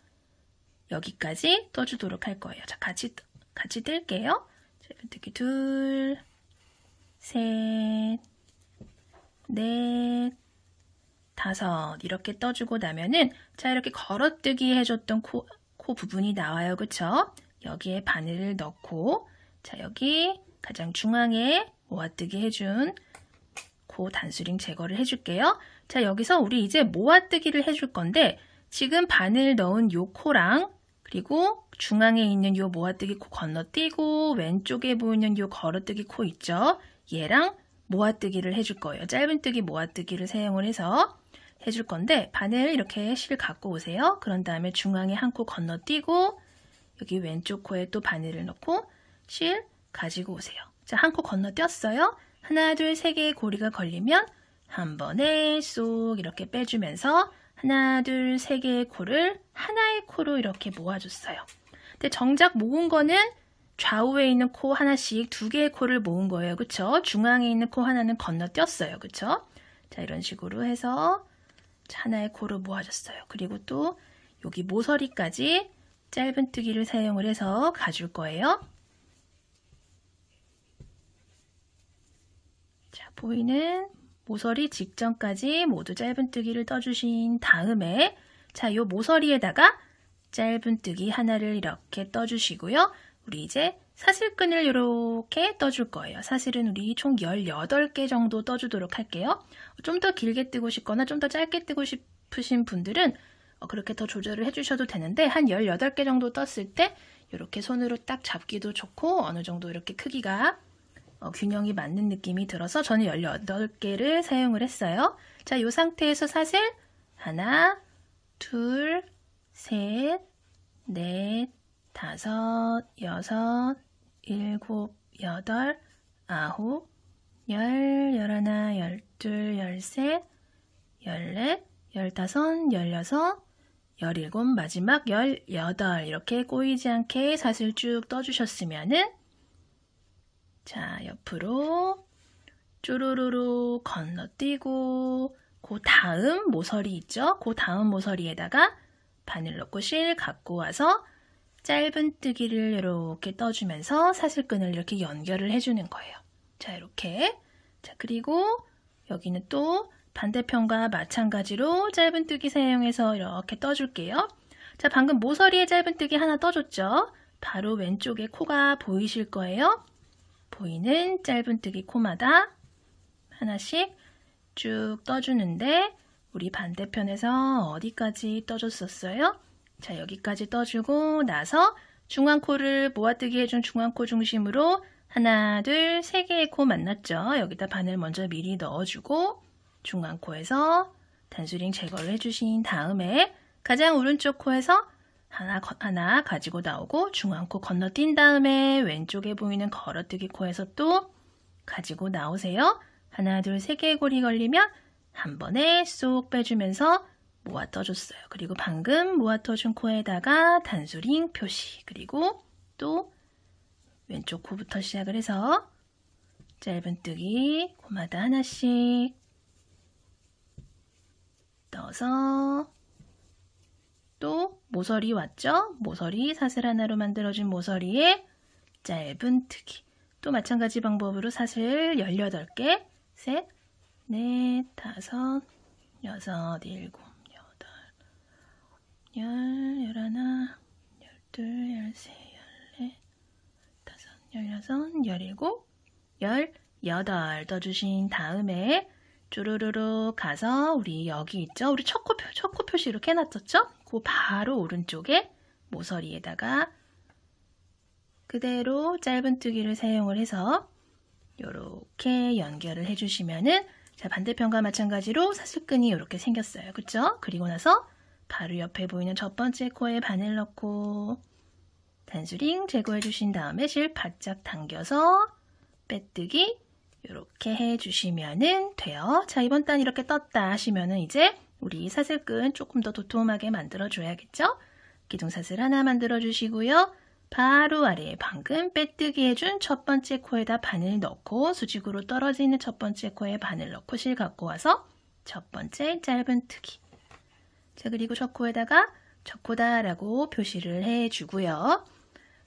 여기까지 떠주도록 할 거예요. 자, 같이 뜰게요. 짧은뜨기 둘, 셋, 넷, 다섯 이렇게 떠주고 나면은 자, 이렇게 걸어뜨기 해줬던 코 부분이 나와요. 그쵸? 여기에 바늘을 넣고 자, 여기 가장 중앙에 모아뜨기 해준 코 단수링 제거를 해줄게요. 자, 여기서 우리 이제 모아뜨기를 해줄 건데 지금 바늘 넣은 요 코랑 그리고 중앙에 있는 요 모아뜨기 코 건너뛰고 왼쪽에 보이는 요 걸어뜨기 코 있죠? 얘랑 모아뜨기를 해줄 거예요. 짧은뜨기 모아뜨기를 사용을 해서 해줄 건데 바늘 이렇게 실 갖고 오세요. 그런 다음에 중앙에 한 코 건너뛰고 여기 왼쪽 코에 또 바늘을 넣고 실 가지고 오세요. 자, 한 코 건너뛰었어요. 하나, 둘, 세 개의 고리가 걸리면 한 번에 쏙 이렇게 빼주면서 하나, 둘, 세 개의 코를 하나의 코로 이렇게 모아줬어요. 근데 정작 모은 거는 좌우에 있는 코 하나씩 2개의 코를 모은 거예요. 그쵸? 중앙에 있는 코 하나는 건너뛰었어요. 그쵸? 자, 이런 식으로 해서 하나의 코를 모아줬어요. 그리고 또 여기 모서리까지 짧은뜨기를 사용을 해서 가줄 거예요. 자, 보이는 모서리 직전까지 모두 짧은뜨기를 떠주신 다음에 자, 요 모서리에다가 짧은뜨기 하나를 이렇게 떠주시고요. 우리 이제 사슬끈을 이렇게 떠줄 거예요. 사슬은 우리 총 18개 정도 떠주도록 할게요. 좀 더 길게 뜨고 싶거나 좀 더 짧게 뜨고 싶으신 분들은 그렇게 더 조절을 해주셔도 되는데 한 18개 정도 떴을 때 이렇게 손으로 딱 잡기도 좋고 어느 정도 이렇게 크기가 균형이 맞는 느낌이 들어서 저는 18개를 사용을 했어요. 자, 이 상태에서 사슬 하나, 둘, 셋, 넷, 다섯, 여섯, 일곱, 여덟, 아홉, 열, 열하나, 열둘, 열셋, 열넷, 열다섯, 열여섯, 열일곱, 마지막 18 이렇게 꼬이지 않게 사슬 쭉 떠주셨으면은 자, 옆으로 쪼로로로 건너뛰고 그 다음 모서리 있죠? 그 다음 모서리에다가 바늘 넣고 실 갖고 와서 짧은뜨기를 이렇게 떠주면서 사슬끈을 이렇게 연결을 해주는 거예요. 자, 이렇게. 자, 그리고 여기는 또 반대편과 마찬가지로 짧은뜨기 사용해서 이렇게 떠줄게요. 자, 방금 모서리에 짧은뜨기 하나 떠줬죠? 바로 왼쪽에 코가 보이실 거예요. 보이는 짧은뜨기 코마다 하나씩 쭉 떠주는데 우리 반대편에서 어디까지 떠줬었어요? 자, 여기까지 떠주고 나서 중앙코를 모아뜨기 해준 중앙코 중심으로 하나, 둘, 세 개의 코 만났죠? 여기다 바늘 먼저 미리 넣어주고 중앙코에서 단수링 제거를 해주신 다음에 가장 오른쪽 코에서 하나 가지고 나오고 중앙코 건너뛴 다음에 왼쪽에 보이는 걸어뜨기 코에서 또 가지고 나오세요. 하나, 둘, 세 개의 고리 걸리면 한 번에 쏙 빼주면서 모아 떠줬어요. 그리고 방금 모아 떠준 코에다가 단수링 표시 그리고 또 왼쪽 코부터 시작을 해서 짧은뜨기 코마다 하나씩 떠서 또 모서리 왔죠? 모서리 사슬 하나로 만들어진 모서리에 짧은뜨기 또 마찬가지 방법으로 사슬 18개 셋, 넷, 다섯, 여섯, 일곱, 여덟, 열, 열하나, 열둘, 열세, 16, 17, 18 떠주신 다음에 쭈루루루 가서 우리 여기 있죠? 우리 첫 코 표시 이렇게 해놨었죠? 그 바로 오른쪽에 모서리에다가 그대로 짧은뜨기를 사용을 해서 이렇게 연결을 해주시면은 자, 반대편과 마찬가지로 사슬끈이 이렇게 생겼어요. 그쵸? 그리고 나서 바로 옆에 보이는 첫 번째 코에 바늘 넣고 단수링 제거해 주신 다음에 실 바짝 당겨서 빼뜨기 이렇게 해주시면은 돼요. 자, 이번 단 이렇게 떴다 하시면은 이제 우리 사슬끈 조금 더 도톰하게 만들어 줘야겠죠? 기둥사슬 하나 만들어 주시고요. 바로 아래에 방금 빼뜨기 해준 첫 번째 코에다 바늘 넣고 수직으로 떨어지는 첫 번째 코에 바늘 넣고 실 갖고 와서 첫 번째 짧은뜨기. 자, 그리고 첫 코에다가 첫 코다 라고 표시를 해주고요.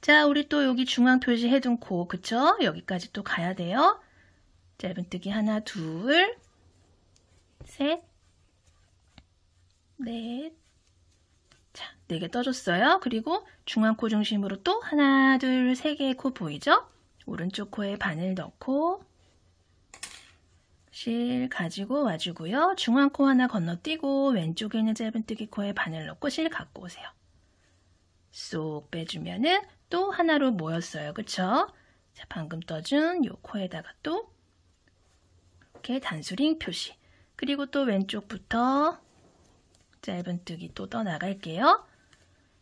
자, 우리 또 여기 중앙 표시 해둔 코, 그쵸? 여기까지 또 가야 돼요. 짧은뜨기 하나, 둘, 셋, 넷. 자, 4개 떠줬어요. 그리고 중앙 코 중심으로 또 하나, 둘, 3개의 코 보이죠? 오른쪽 코에 바늘 넣고 실 가지고 와주고요. 중앙 코 하나 건너뛰고 왼쪽에 있는 짧은뜨기 코에 바늘 넣고 실 갖고 오세요. 쏙 빼주면은 또 하나로 모였어요. 그쵸? 자, 방금 떠준 요 코에다가 또 이렇게 단수링 표시. 그리고 또 왼쪽부터 짧은뜨기 또 떠나갈게요.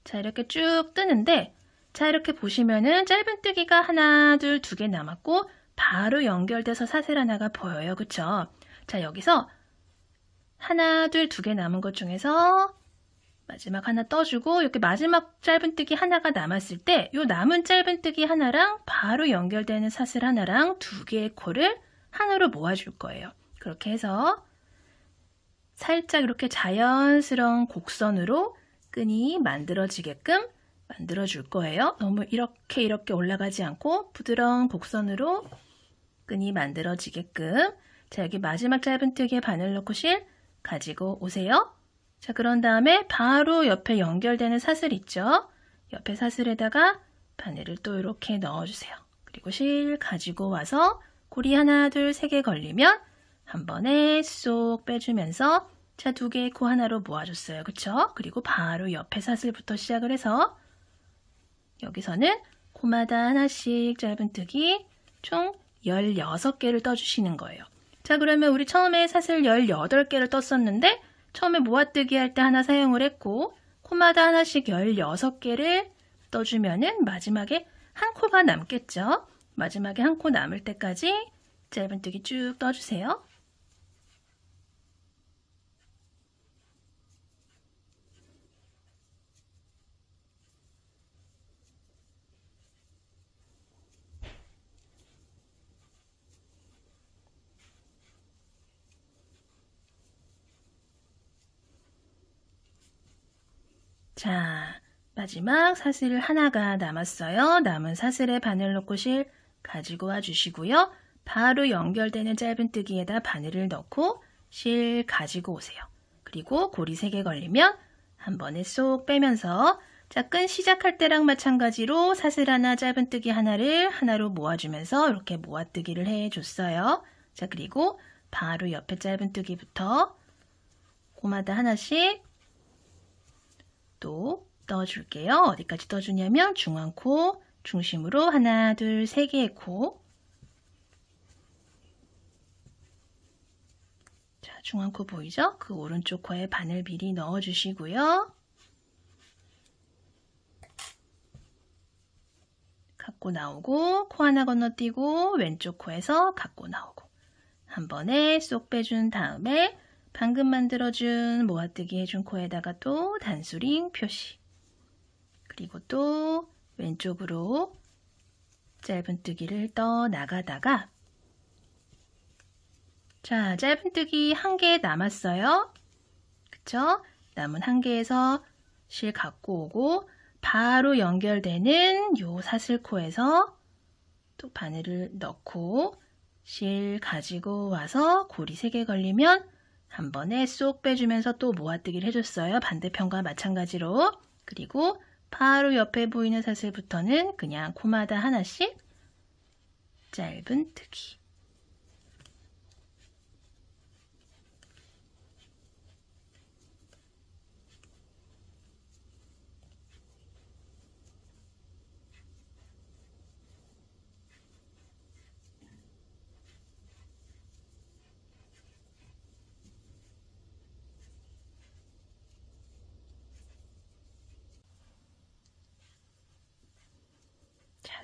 자, 이렇게 쭉 뜨는데 자, 이렇게 보시면은 짧은뜨기가 하나, 둘, 2개 남았고 바로 연결돼서 사슬 하나가 보여요. 그쵸? 자, 여기서 하나, 둘, 2개 남은 것 중에서 마지막 하나 떠주고 이렇게 마지막 짧은뜨기 하나가 남았을 때 이 남은 짧은뜨기 하나랑 바로 연결되는 사슬 하나랑 2개의 코를 하나로 모아줄 거예요. 그렇게 해서 살짝 이렇게 자연스러운 곡선으로 끈이 만들어지게끔 만들어줄 거예요. 너무 이렇게 올라가지 않고 부드러운 곡선으로 끈이 만들어지게끔. 자, 여기 마지막 짧은뜨기에 바늘 넣고 실 가지고 오세요. 자, 그런 다음에 바로 옆에 연결되는 사슬 있죠? 옆에 사슬에다가 바늘을 또 이렇게 넣어주세요. 그리고 실 가지고 와서 고리 하나, 둘, 3개 걸리면 한 번에 쏙 빼주면서 자, 2개의 코 하나로 모아줬어요. 그쵸? 그리고 바로 옆에 사슬부터 시작을 해서 여기서는 코마다 하나씩 짧은뜨기 총 16개를 떠주시는 거예요. 자, 그러면 우리 처음에 사슬 18개를 떴었는데 처음에 모아뜨기 할 때 하나 사용을 했고 코마다 하나씩 16개를 떠주면은 마지막에 한 코가 남겠죠? 마지막에 한 코 남을 때까지 짧은뜨기 쭉 떠주세요. 자, 마지막 사슬 하나가 남았어요. 남은 사슬에 바늘 넣고 실 가지고 와 주시고요. 바로 연결되는 짧은뜨기에다 바늘을 넣고 실 가지고 오세요. 그리고 고리 3개 걸리면 한 번에 쏙 빼면서 자, 끈 시작할 때랑 마찬가지로 사슬 하나, 짧은뜨기 하나를 하나로 모아주면서 이렇게 모아뜨기를 해줬어요. 자, 그리고 바로 옆에 짧은뜨기부터 코마다 하나씩 또 떠줄게요. 어디까지 떠주냐면 중앙 코 중심으로 하나, 둘, 3개의 코. 자, 중앙 코 보이죠? 그 오른쪽 코에 바늘 미리 넣어주시고요. 갖고 나오고 코 하나 건너뛰고 왼쪽 코에서 갖고 나오고 한 번에 쏙 빼준 다음에 방금 만들어준 모아뜨기 해준 코에다가 또 단수링 표시. 그리고 또 왼쪽으로 짧은뜨기를 떠 나가다가 자, 짧은뜨기 1개 남았어요. 그쵸? 남은 1개에서 실 갖고 오고 바로 연결되는 요 사슬코에서 또 바늘을 넣고 실 가지고 와서 고리 3개 걸리면 한 번에 쏙 빼주면서 또 모아뜨기를 해줬어요. 반대편과 마찬가지로. 그리고 바로 옆에 보이는 사슬부터는 그냥 코마다 하나씩 짧은뜨기.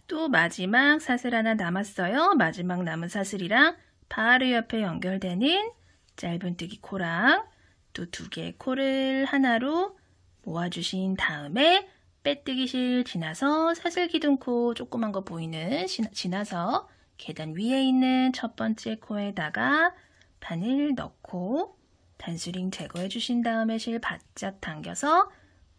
또 마지막 사슬 하나 남았어요. 마지막 남은 사슬이랑 바로 옆에 연결되는 짧은뜨기 코랑 또 2개의 코를 하나로 모아주신 다음에 빼뜨기 실 지나서 사슬 기둥코 조그만 거 보이는 지나서 계단 위에 있는 첫 번째 코에다가 바늘 넣고 단수링 제거해 주신 다음에 실 바짝 당겨서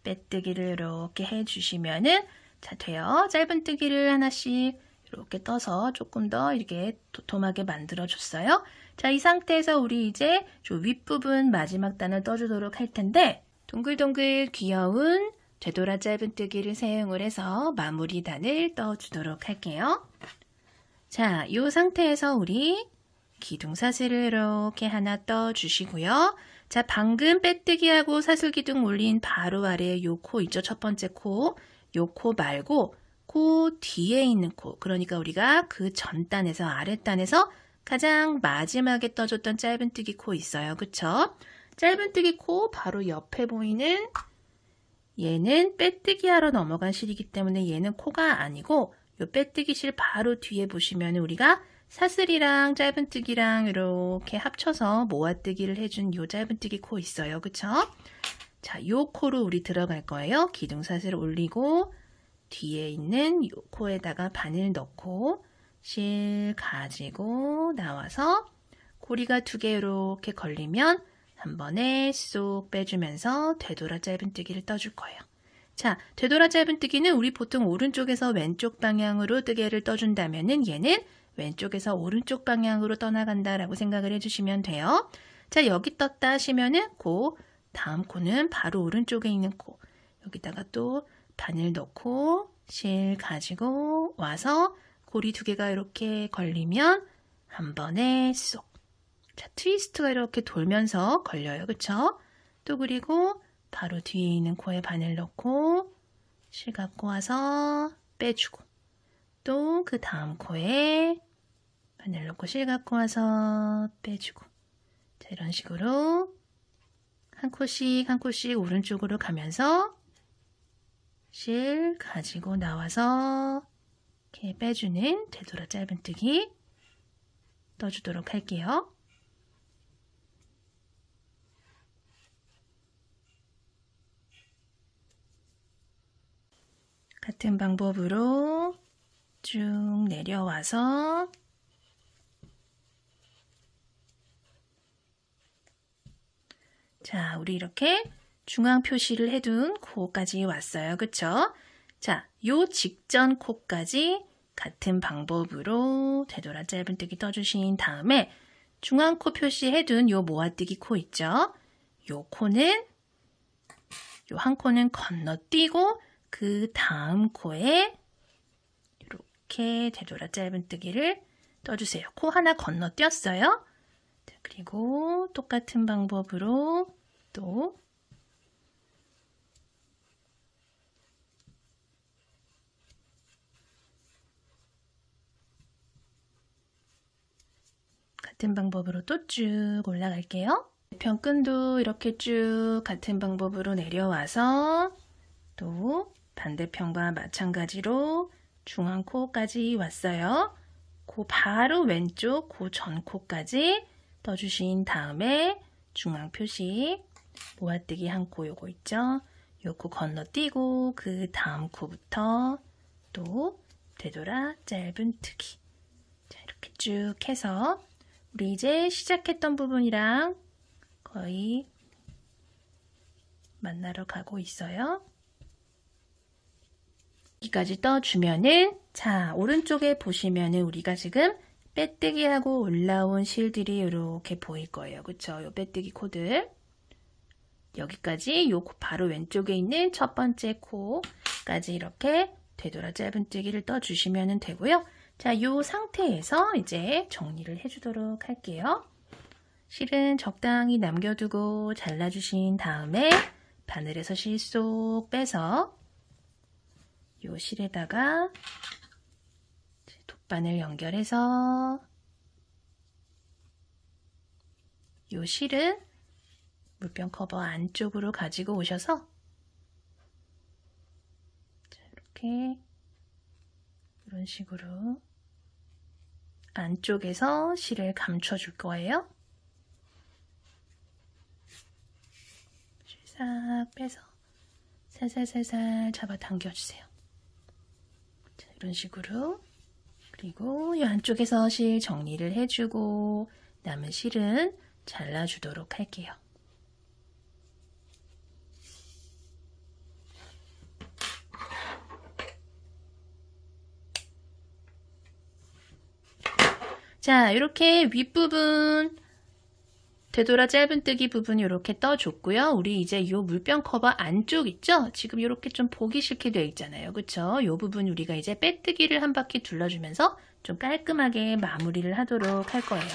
빼뜨기를 이렇게 해주시면은 자, 돼요. 짧은뜨기를 하나씩 이렇게 떠서 조금 더 이렇게 도톰하게 만들어줬어요. 자, 이 상태에서 우리 이제 저 윗부분 마지막 단을 떠주도록 할 텐데 동글동글 귀여운 되돌아 짧은뜨기를 사용을 해서 마무리 단을 떠주도록 할게요. 자, 이 상태에서 우리 기둥사슬을 이렇게 하나 떠주시고요. 자, 방금 빼뜨기하고 사슬기둥 올린 바로 아래에 요 코 있죠? 첫 번째 코. 요 코 말고 코 뒤에 있는 코, 그러니까 우리가 그 전 단에서 아랫단에서 가장 마지막에 떠줬던 짧은뜨기 코 있어요. 그쵸? 짧은뜨기 코 바로 옆에 보이는 얘는 빼뜨기 하러 넘어간 실이기 때문에 얘는 코가 아니고 요 빼뜨기 실 바로 뒤에 보시면 우리가 사슬이랑 짧은뜨기랑 이렇게 합쳐서 모아뜨기를 해준 요 짧은뜨기 코 있어요. 그쵸? 자, 요 코로 우리 들어갈 거예요. 기둥사슬 올리고 뒤에 있는 요 코에다가 바늘 넣고 실 가지고 나와서 고리가 2개 이렇게 걸리면 한 번에 쏙 빼주면서 되돌아 짧은뜨기를 떠줄 거예요. 자, 되돌아 짧은뜨기는 우리 보통 오른쪽에서 왼쪽 방향으로 뜨개를 떠준다면은 얘는 왼쪽에서 오른쪽 방향으로 떠나간다라고 생각을 해주시면 돼요. 자, 여기 떴다 하시면은 다음 코는 바로 오른쪽에 있는 코. 여기다가 또 바늘 넣고 실 가지고 와서 고리 2개가 이렇게 걸리면 한 번에 쏙. 자, 트위스트가 이렇게 돌면서 걸려요. 그쵸? 또 그리고 바로 뒤에 있는 코에 바늘 넣고 실 갖고 와서 빼주고 또 그 다음 코에 바늘 넣고 실 갖고 와서 빼주고 자, 이런 식으로 한 코씩 한 코씩 오른쪽으로 가면서 실 가지고 나와서 이렇게 빼주는 되돌아 짧은뜨기 떠주도록 할게요. 같은 방법으로 쭉 내려와서 자, 우리 이렇게 중앙 표시를 해둔 코까지 왔어요. 그쵸? 자, 요 직전 코까지 같은 방법으로 되돌아 짧은뜨기 떠주신 다음에 중앙 코 표시해둔 요 모아뜨기 코 있죠? 요 코는 요 한 코는 건너뛰고 그 다음 코에 이렇게 되돌아 짧은뜨기를 떠주세요. 코 하나 건너뛰었어요. 자, 그리고 똑같은 방법으로 또 같은 방법으로 또 쭉 올라갈게요. 반대편끈도 이렇게 쭉 같은 방법으로 내려와서 또 반대편과 마찬가지로 중앙 코까지 왔어요. 그 바로 왼쪽 그 전 코까지 떠주신 다음에 중앙 표시 모아뜨기 한 코 요거 있죠? 요 코 건너뛰고 그 다음 코부터 또 되돌아 짧은뜨기 자, 이렇게 쭉 해서 우리 이제 시작했던 부분이랑 거의 만나러 가고 있어요. 여기까지 떠주면은 자, 오른쪽에 보시면은 우리가 지금 빼뜨기하고 올라온 실들이 이렇게 보일 거예요. 그쵸? 요 빼뜨기 코들. 여기까지 요 바로 왼쪽에 있는 첫 번째 코까지 이렇게 되돌아 짧은뜨기를 떠주시면 되고요. 자, 요 상태에서 이제 정리를 해주도록 할게요. 실은 적당히 남겨두고 잘라주신 다음에 바늘에서 실 쏙 빼서 요 실에다가 돗바늘 연결해서 요 실은 물병 커버 안쪽으로 가지고 오셔서 이렇게 이런 식으로 안쪽에서 실을 감춰줄 거예요. 실 싹 빼서 살살살살 잡아 당겨주세요. 자, 이런 식으로. 그리고 이 안쪽에서 실 정리를 해주고 남은 실은 잘라주도록 할게요. 자, 이렇게 윗부분 되돌아 짧은뜨기 부분 이렇게 떠줬고요. 우리 이제 이 물병 커버 안쪽 있죠? 지금 이렇게 좀 보기 싫게 되어 있잖아요. 그쵸? 이 부분 우리가 이제 빼뜨기를 한 바퀴 둘러주면서 좀 깔끔하게 마무리를 하도록 할 거예요.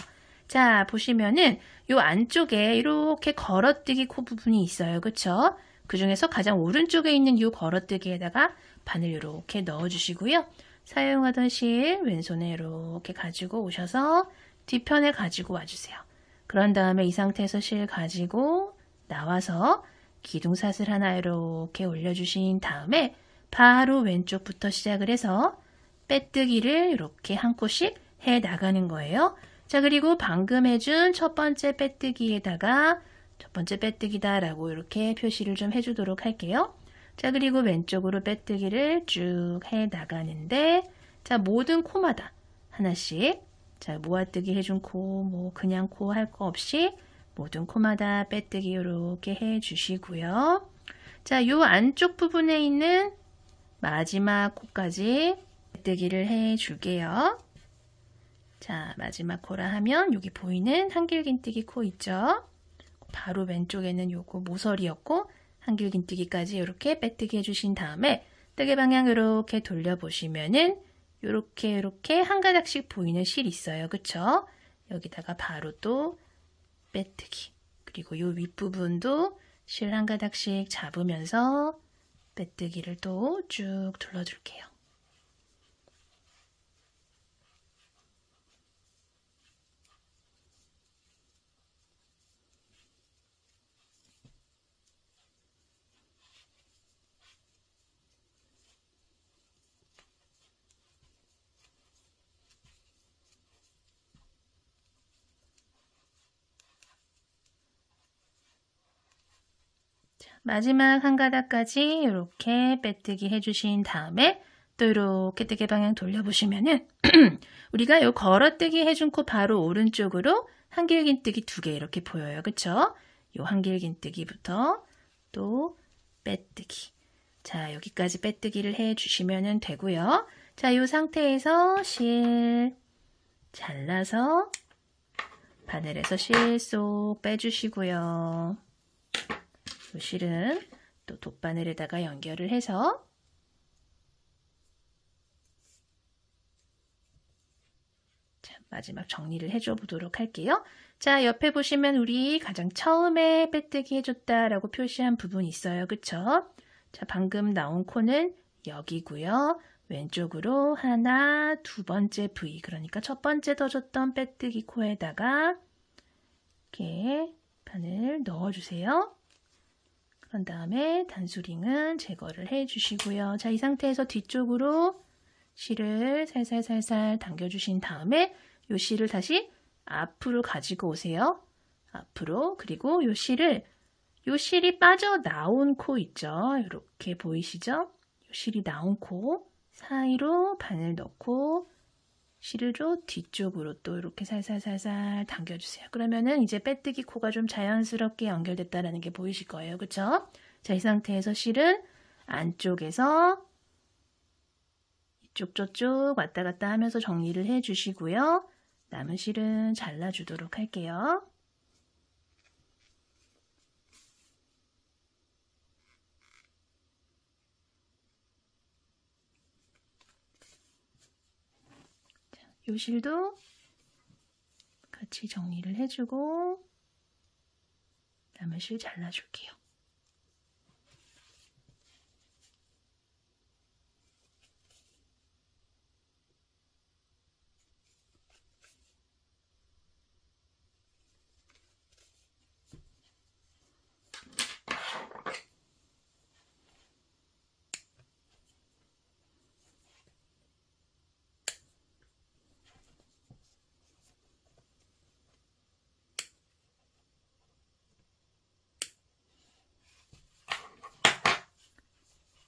자, 보시면은 이 안쪽에 이렇게 걸어뜨기 코 부분이 있어요. 그쵸? 그 중에서 가장 오른쪽에 있는 이 걸어뜨기에다가 바늘 이렇게 넣어주시고요. 사용하던 실 왼손에 이렇게 가지고 오셔서 뒤편에 가지고 와주세요. 그런 다음에 이 상태에서 실 가지고 나와서 기둥사슬 하나 이렇게 올려주신 다음에 바로 왼쪽부터 시작을 해서 빼뜨기를 이렇게 한 코씩 해 나가는 거예요. 자, 그리고 방금 해준 첫 번째 빼뜨기에다가 첫 번째 빼뜨기다 라고 이렇게 표시를 좀 해주도록 할게요. 자, 그리고 왼쪽으로 빼뜨기를 쭉 해 나가는데 자, 모든 코마다 하나씩 자, 모아뜨기 해준 코, 뭐 그냥 코 할 거 없이 모든 코마다 빼뜨기 이렇게 해주시고요. 자, 요 안쪽 부분에 있는 마지막 코까지 빼뜨기를 해줄게요. 자, 마지막 코라 하면 여기 보이는 한길긴뜨기 코 있죠? 바로 왼쪽에는 요거 모서리였고 한길긴뜨기까지 이렇게 빼뜨기 해주신 다음에 뜨개 방향 이렇게 돌려보시면은 요렇게 한 가닥씩 보이는 실 있어요. 그쵸? 여기다가 바로 또 빼뜨기. 그리고 요 윗부분도 실 한 가닥씩 잡으면서 빼뜨기를 또 쭉 둘러줄게요. 마지막 한 가닥까지 이렇게 빼뜨기 해주신 다음에 또 이렇게 뜨개 방향 돌려보시면은 우리가 요 걸어뜨기 해준 코 바로 오른쪽으로 한길긴뜨기 2개 이렇게 보여요. 그쵸? 요 한길긴뜨기부터 또 빼뜨기. 자, 여기까지 빼뜨기를 해주시면 되고요. 자, 요 상태에서 실 잘라서 바늘에서 실 쏙 빼주시고요. 이 실은 또 돗바늘에다가 연결을 해서 자, 마지막 정리를 해줘 보도록 할게요. 자, 옆에 보시면 우리 가장 처음에 빼뜨기 해줬다라고 표시한 부분 있어요. 그쵸? 자, 방금 나온 코는 여기고요. 왼쪽으로 하나, 두 번째 V, 그러니까 첫 번째 더 줬던 빼뜨기 코에다가 이렇게 바늘 넣어주세요. 그런 다음에 단수링은 제거를 해주시고요. 자, 이 상태에서 뒤쪽으로 실을 살살살살 당겨주신 다음에 이 실을 다시 앞으로 가지고 오세요. 앞으로. 그리고 이 실이 빠져나온 코 있죠? 이렇게 보이시죠? 이 실이 나온 코 사이로 바늘 넣고 실을 뒤쪽으로 또 이렇게 살살살살 당겨주세요. 그러면은 이제 빼뜨기 코가 좀 자연스럽게 연결됐다라는 게 보이실 거예요. 그쵸? 자, 이 상태에서 실은 안쪽에서 이쪽 저쪽 왔다 갔다 하면서 정리를 해주시고요. 남은 실은 잘라주도록 할게요. 요 실도 같이 정리를 해주고 남은 실 잘라줄게요.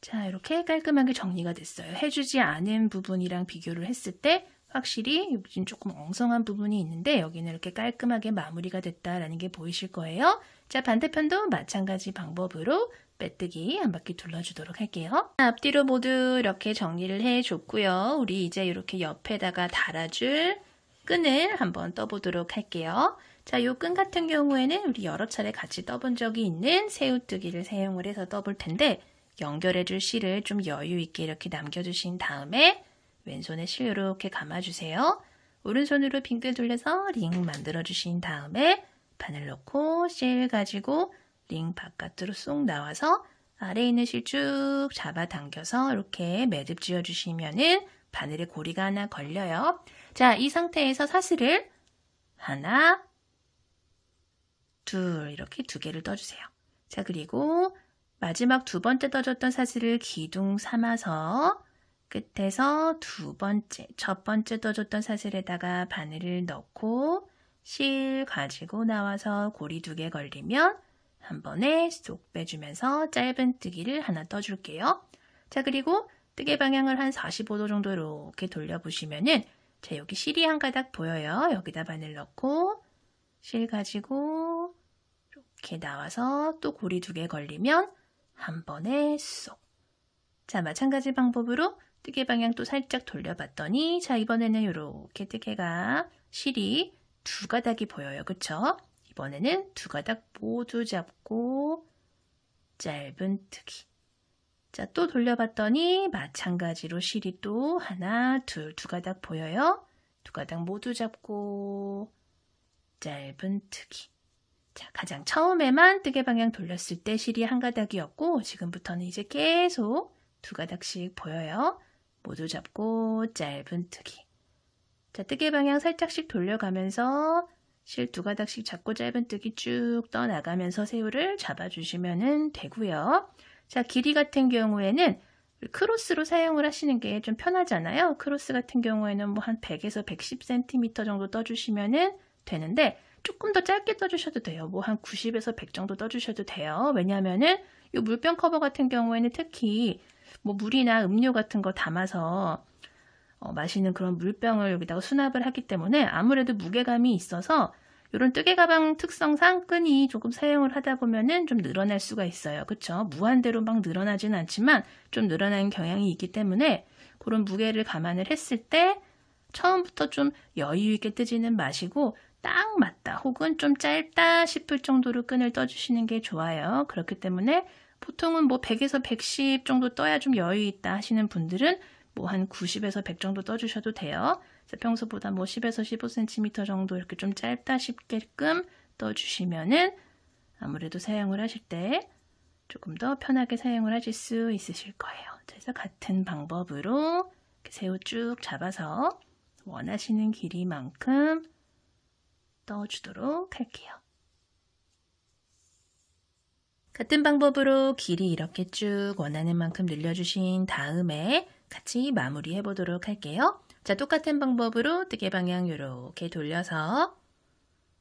자, 이렇게 깔끔하게 정리가 됐어요. 해주지 않은 부분이랑 비교를 했을 때 확실히 여기는 조금 엉성한 부분이 있는데 여기는 이렇게 깔끔하게 마무리가 됐다라는 게 보이실 거예요. 자, 반대편도 마찬가지 방법으로 빼뜨기 한 바퀴 둘러주도록 할게요. 앞뒤로 모두 이렇게 정리를 해줬고요. 우리 이제 이렇게 옆에다가 달아줄 끈을 한번 떠보도록 할게요. 자, 이 끈 같은 경우에는 우리 여러 차례 같이 떠본 적이 있는 새우뜨기를 사용을 해서 떠볼 텐데 연결해줄 실을 좀 여유 있게 이렇게 남겨주신 다음에 왼손에 실 이렇게 감아주세요. 오른손으로 빙글 돌려서 링 만들어주신 다음에 바늘 넣고 실 가지고 링 바깥으로 쏙 나와서 아래에 있는 실 쭉 잡아당겨서 이렇게 매듭 지어주시면은 바늘에 고리가 하나 걸려요. 자, 이 상태에서 사슬을 하나, 둘 이렇게 두 개를 떠주세요. 자, 그리고 마지막 두 번째 떠줬던 사슬을 기둥 삼아서 끝에서 두 번째, 첫 번째 떠줬던 사슬에다가 바늘을 넣고 실 가지고 나와서 고리 두 개 걸리면 한 번에 쏙 빼주면서 짧은 뜨기를 하나 떠줄게요. 자, 그리고 뜨개 방향을 한 45도 정도 이렇게 돌려보시면은 자, 여기 실이 한 가닥 보여요. 여기다 바늘 넣고 실 가지고 이렇게 나와서 또 고리 두 개 걸리면 한 번에 쏙. 자, 마찬가지 방법으로 뜨개 방향 또 살짝 돌려봤더니 자, 이번에는 이렇게 뜨개가 실이 두 가닥이 보여요. 그쵸? 이번에는 두 가닥 모두 잡고 짧은 뜨기. 자, 또 돌려봤더니 마찬가지로 실이 또 하나, 둘, 두 가닥 보여요. 두 가닥 모두 잡고 짧은 뜨기. 자, 가장 처음에만 뜨개 방향 돌렸을 때 실이 한 가닥이었고 지금부터는 이제 계속 두 가닥씩 보여요. 모두 잡고 짧은 뜨기. 자, 뜨개 방향 살짝씩 돌려가면서 실 두 가닥씩 잡고 짧은 뜨기 쭉 떠나가면서 새우를 잡아주시면 되고요. 자, 길이 같은 경우에는 크로스로 사용을 하시는 게 좀 편하잖아요. 크로스 같은 경우에는 뭐 한 100에서 110cm 정도 떠주시면 되는데 조금 더 짧게 떠주셔도 돼요. 뭐 한 90에서 100 정도 떠주셔도 돼요. 왜냐하면은 이 물병 커버 같은 경우에는 특히 뭐 물이나 음료 같은 거 담아서 마시는 그런 물병을 여기다가 수납을 하기 때문에 아무래도 무게감이 있어서 이런 뜨개 가방 특성상 끈이 조금 사용을 하다 보면은 좀 늘어날 수가 있어요. 그쵸? 무한대로 막 늘어나지는 않지만 좀 늘어나는 경향이 있기 때문에 그런 무게를 감안을 했을 때 처음부터 좀 여유 있게 뜨지는 마시고 딱 맞다 혹은 좀 짧다 싶을 정도로 끈을 떠주시는 게 좋아요. 그렇기 때문에 보통은 뭐 100에서 110 정도 떠야 좀 여유 있다 하시는 분들은 뭐 한 90에서 100 정도 떠주셔도 돼요. 평소보다 뭐 10에서 15cm 정도 이렇게 좀 짧다 싶게끔 떠주시면은 아무래도 사용을 하실 때 조금 더 편하게 사용을 하실 수 있으실 거예요. 그래서 같은 방법으로 이렇게 새우 쭉 잡아서 원하시는 길이만큼 떠주도록 할게요. 같은 방법으로 길이 이렇게 쭉 원하는 만큼 늘려주신 다음에 같이 마무리해 보도록 할게요. 자, 똑같은 방법으로 뜨개 방향 이렇게 돌려서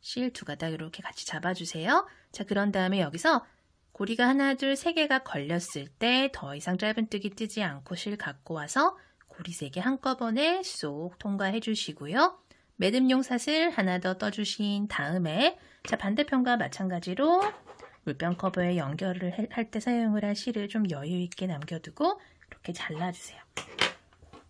실 두 가닥 이렇게 같이 잡아주세요. 자, 그런 다음에 여기서 고리가 하나, 둘, 세 개가 걸렸을 때 더 이상 짧은 뜨기 뜨지 않고 실 갖고 와서 고리 세 개 한꺼번에 쏙 통과해 주시고요. 매듭용 사슬 하나 더 떠주신 다음에 자, 반대편과 마찬가지로 물병 커버에 연결을 할 때 사용을 할 실을 좀 여유 있게 남겨두고 이렇게 잘라주세요.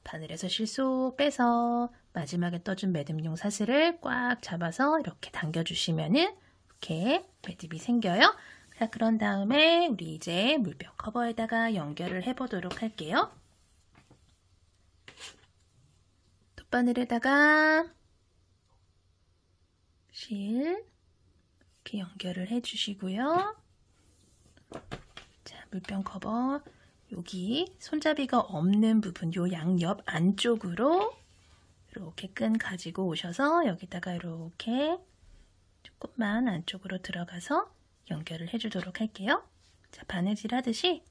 바늘에서 실 쏙 빼서 마지막에 떠준 매듭용 사슬을 꽉 잡아서 이렇게 당겨주시면은 이렇게 매듭이 생겨요. 자, 그런 다음에 우리 이제 물병 커버에다가 연결을 해보도록 할게요. 또 돗바늘에다가 실 이렇게 연결을 해주시고요. 자, 물병 커버 여기 손잡이가 없는 부분 요 양옆 안쪽으로 이렇게 끈 가지고 오셔서 여기다가 이렇게 조금만 안쪽으로 들어가서 연결을 해주도록 할게요. 자, 바느질 하듯이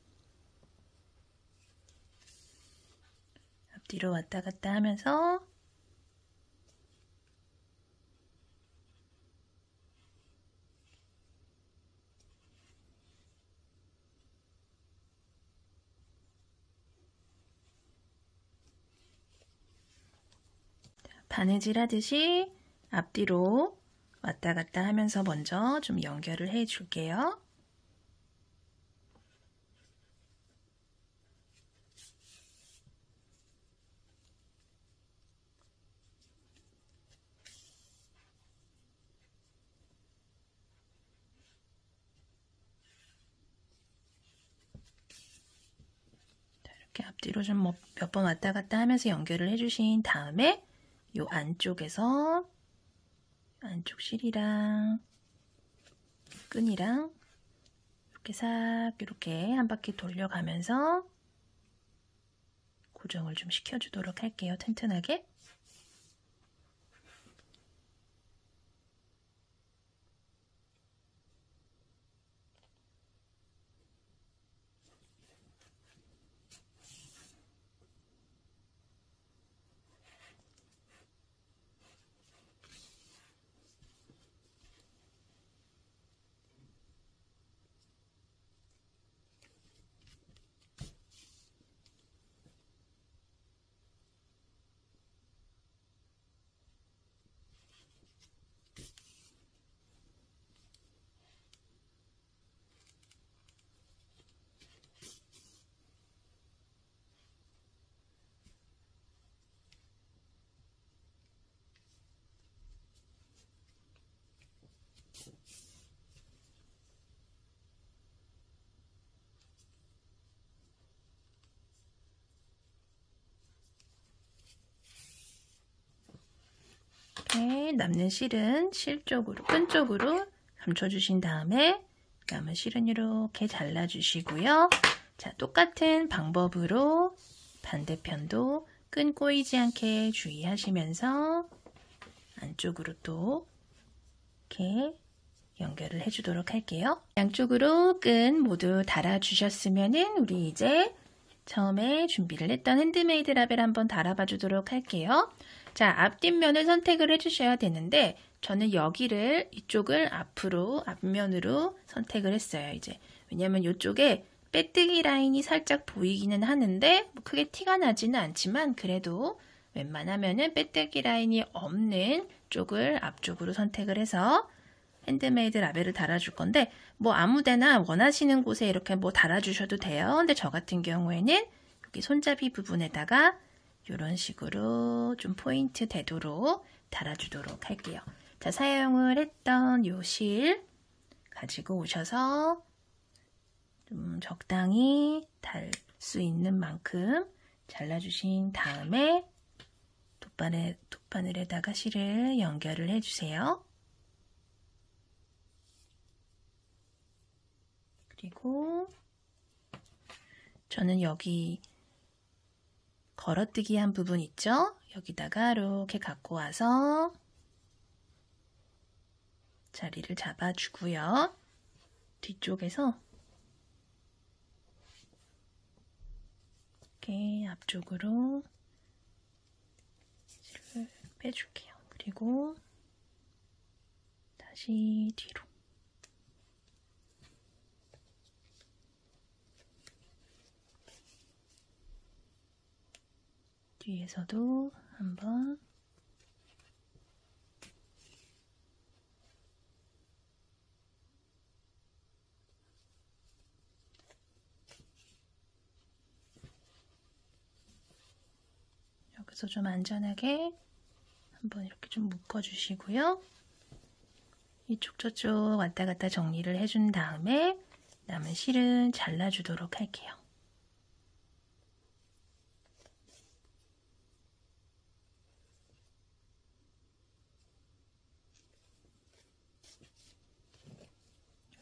앞뒤로 왔다 갔다 하면서 바느질 하듯이 앞뒤로 왔다 갔다 하면서 먼저 좀 연결을 해 줄게요. 이렇게 앞뒤로 좀 몇 번 왔다 갔다 하면서 연결을 해주신 다음에 요 안쪽에서 안쪽 실이랑 끈이랑 이렇게 싹 이렇게 한 바퀴 돌려가면서 고정을 좀 시켜주도록 할게요. 튼튼하게. 이렇게 남는 실은 실 쪽으로, 끈 쪽으로 감춰주신 다음에 남은 실은 이렇게 잘라주시고요. 자, 똑같은 방법으로 반대편도 끈 꼬이지 않게 주의하시면서 안쪽으로 또 이렇게 연결을 해주도록 할게요. 양쪽으로 끈 모두 달아주셨으면은 우리 이제 처음에 준비를 했던 핸드메이드 라벨 한번 달아봐 주도록 할게요. 자, 앞뒷면을 선택을 해주셔야 되는데 저는 여기를 이쪽을 앞면으로 선택을 했어요. 이제 왜냐면 이쪽에 빼뜨기 라인이 살짝 보이기는 하는데 뭐 크게 티가 나지는 않지만 그래도 웬만하면은 빼뜨기 라인이 없는 쪽을 앞쪽으로 선택을 해서 핸드메이드 라벨을 달아줄 건데 뭐 아무데나 원하시는 곳에 이렇게 뭐 달아주셔도 돼요. 근데 저 같은 경우에는 여기 손잡이 부분에다가 이런 식으로 좀 포인트 되도록 달아주도록 할게요. 자, 사용을 했던 요 실 가지고 오셔서 좀 적당히 달 수 있는 만큼 잘라주신 다음에 돗바늘에다가 실을 연결을 해주세요. 그리고 저는 여기 걸어뜨기 한 부분 있죠? 여기다가 이렇게 갖고 와서 자리를 잡아주고요. 뒤쪽에서 이렇게 앞쪽으로 실을 빼줄게요. 그리고 다시 뒤로. 뒤에서도 한번 여기서 좀 안전하게 한번 이렇게 좀 묶어주시고요. 이쪽 저쪽 왔다 갔다 정리를 해준 다음에 남은 실은 잘라주도록 할게요.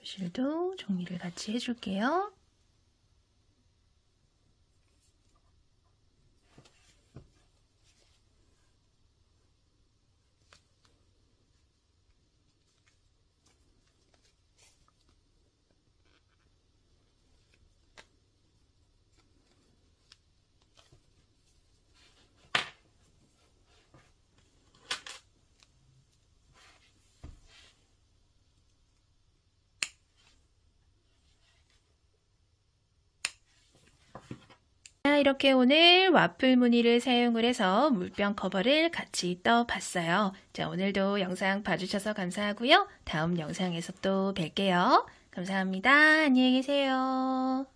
실도 정리를 같이 해줄게요. 자, 이렇게 오늘 와플 무늬를 사용을 해서 물병 커버를 같이 떠봤어요. 자, 오늘도 영상 봐주셔서 감사하고요. 다음 영상에서 또 뵐게요. 감사합니다. 안녕히 계세요.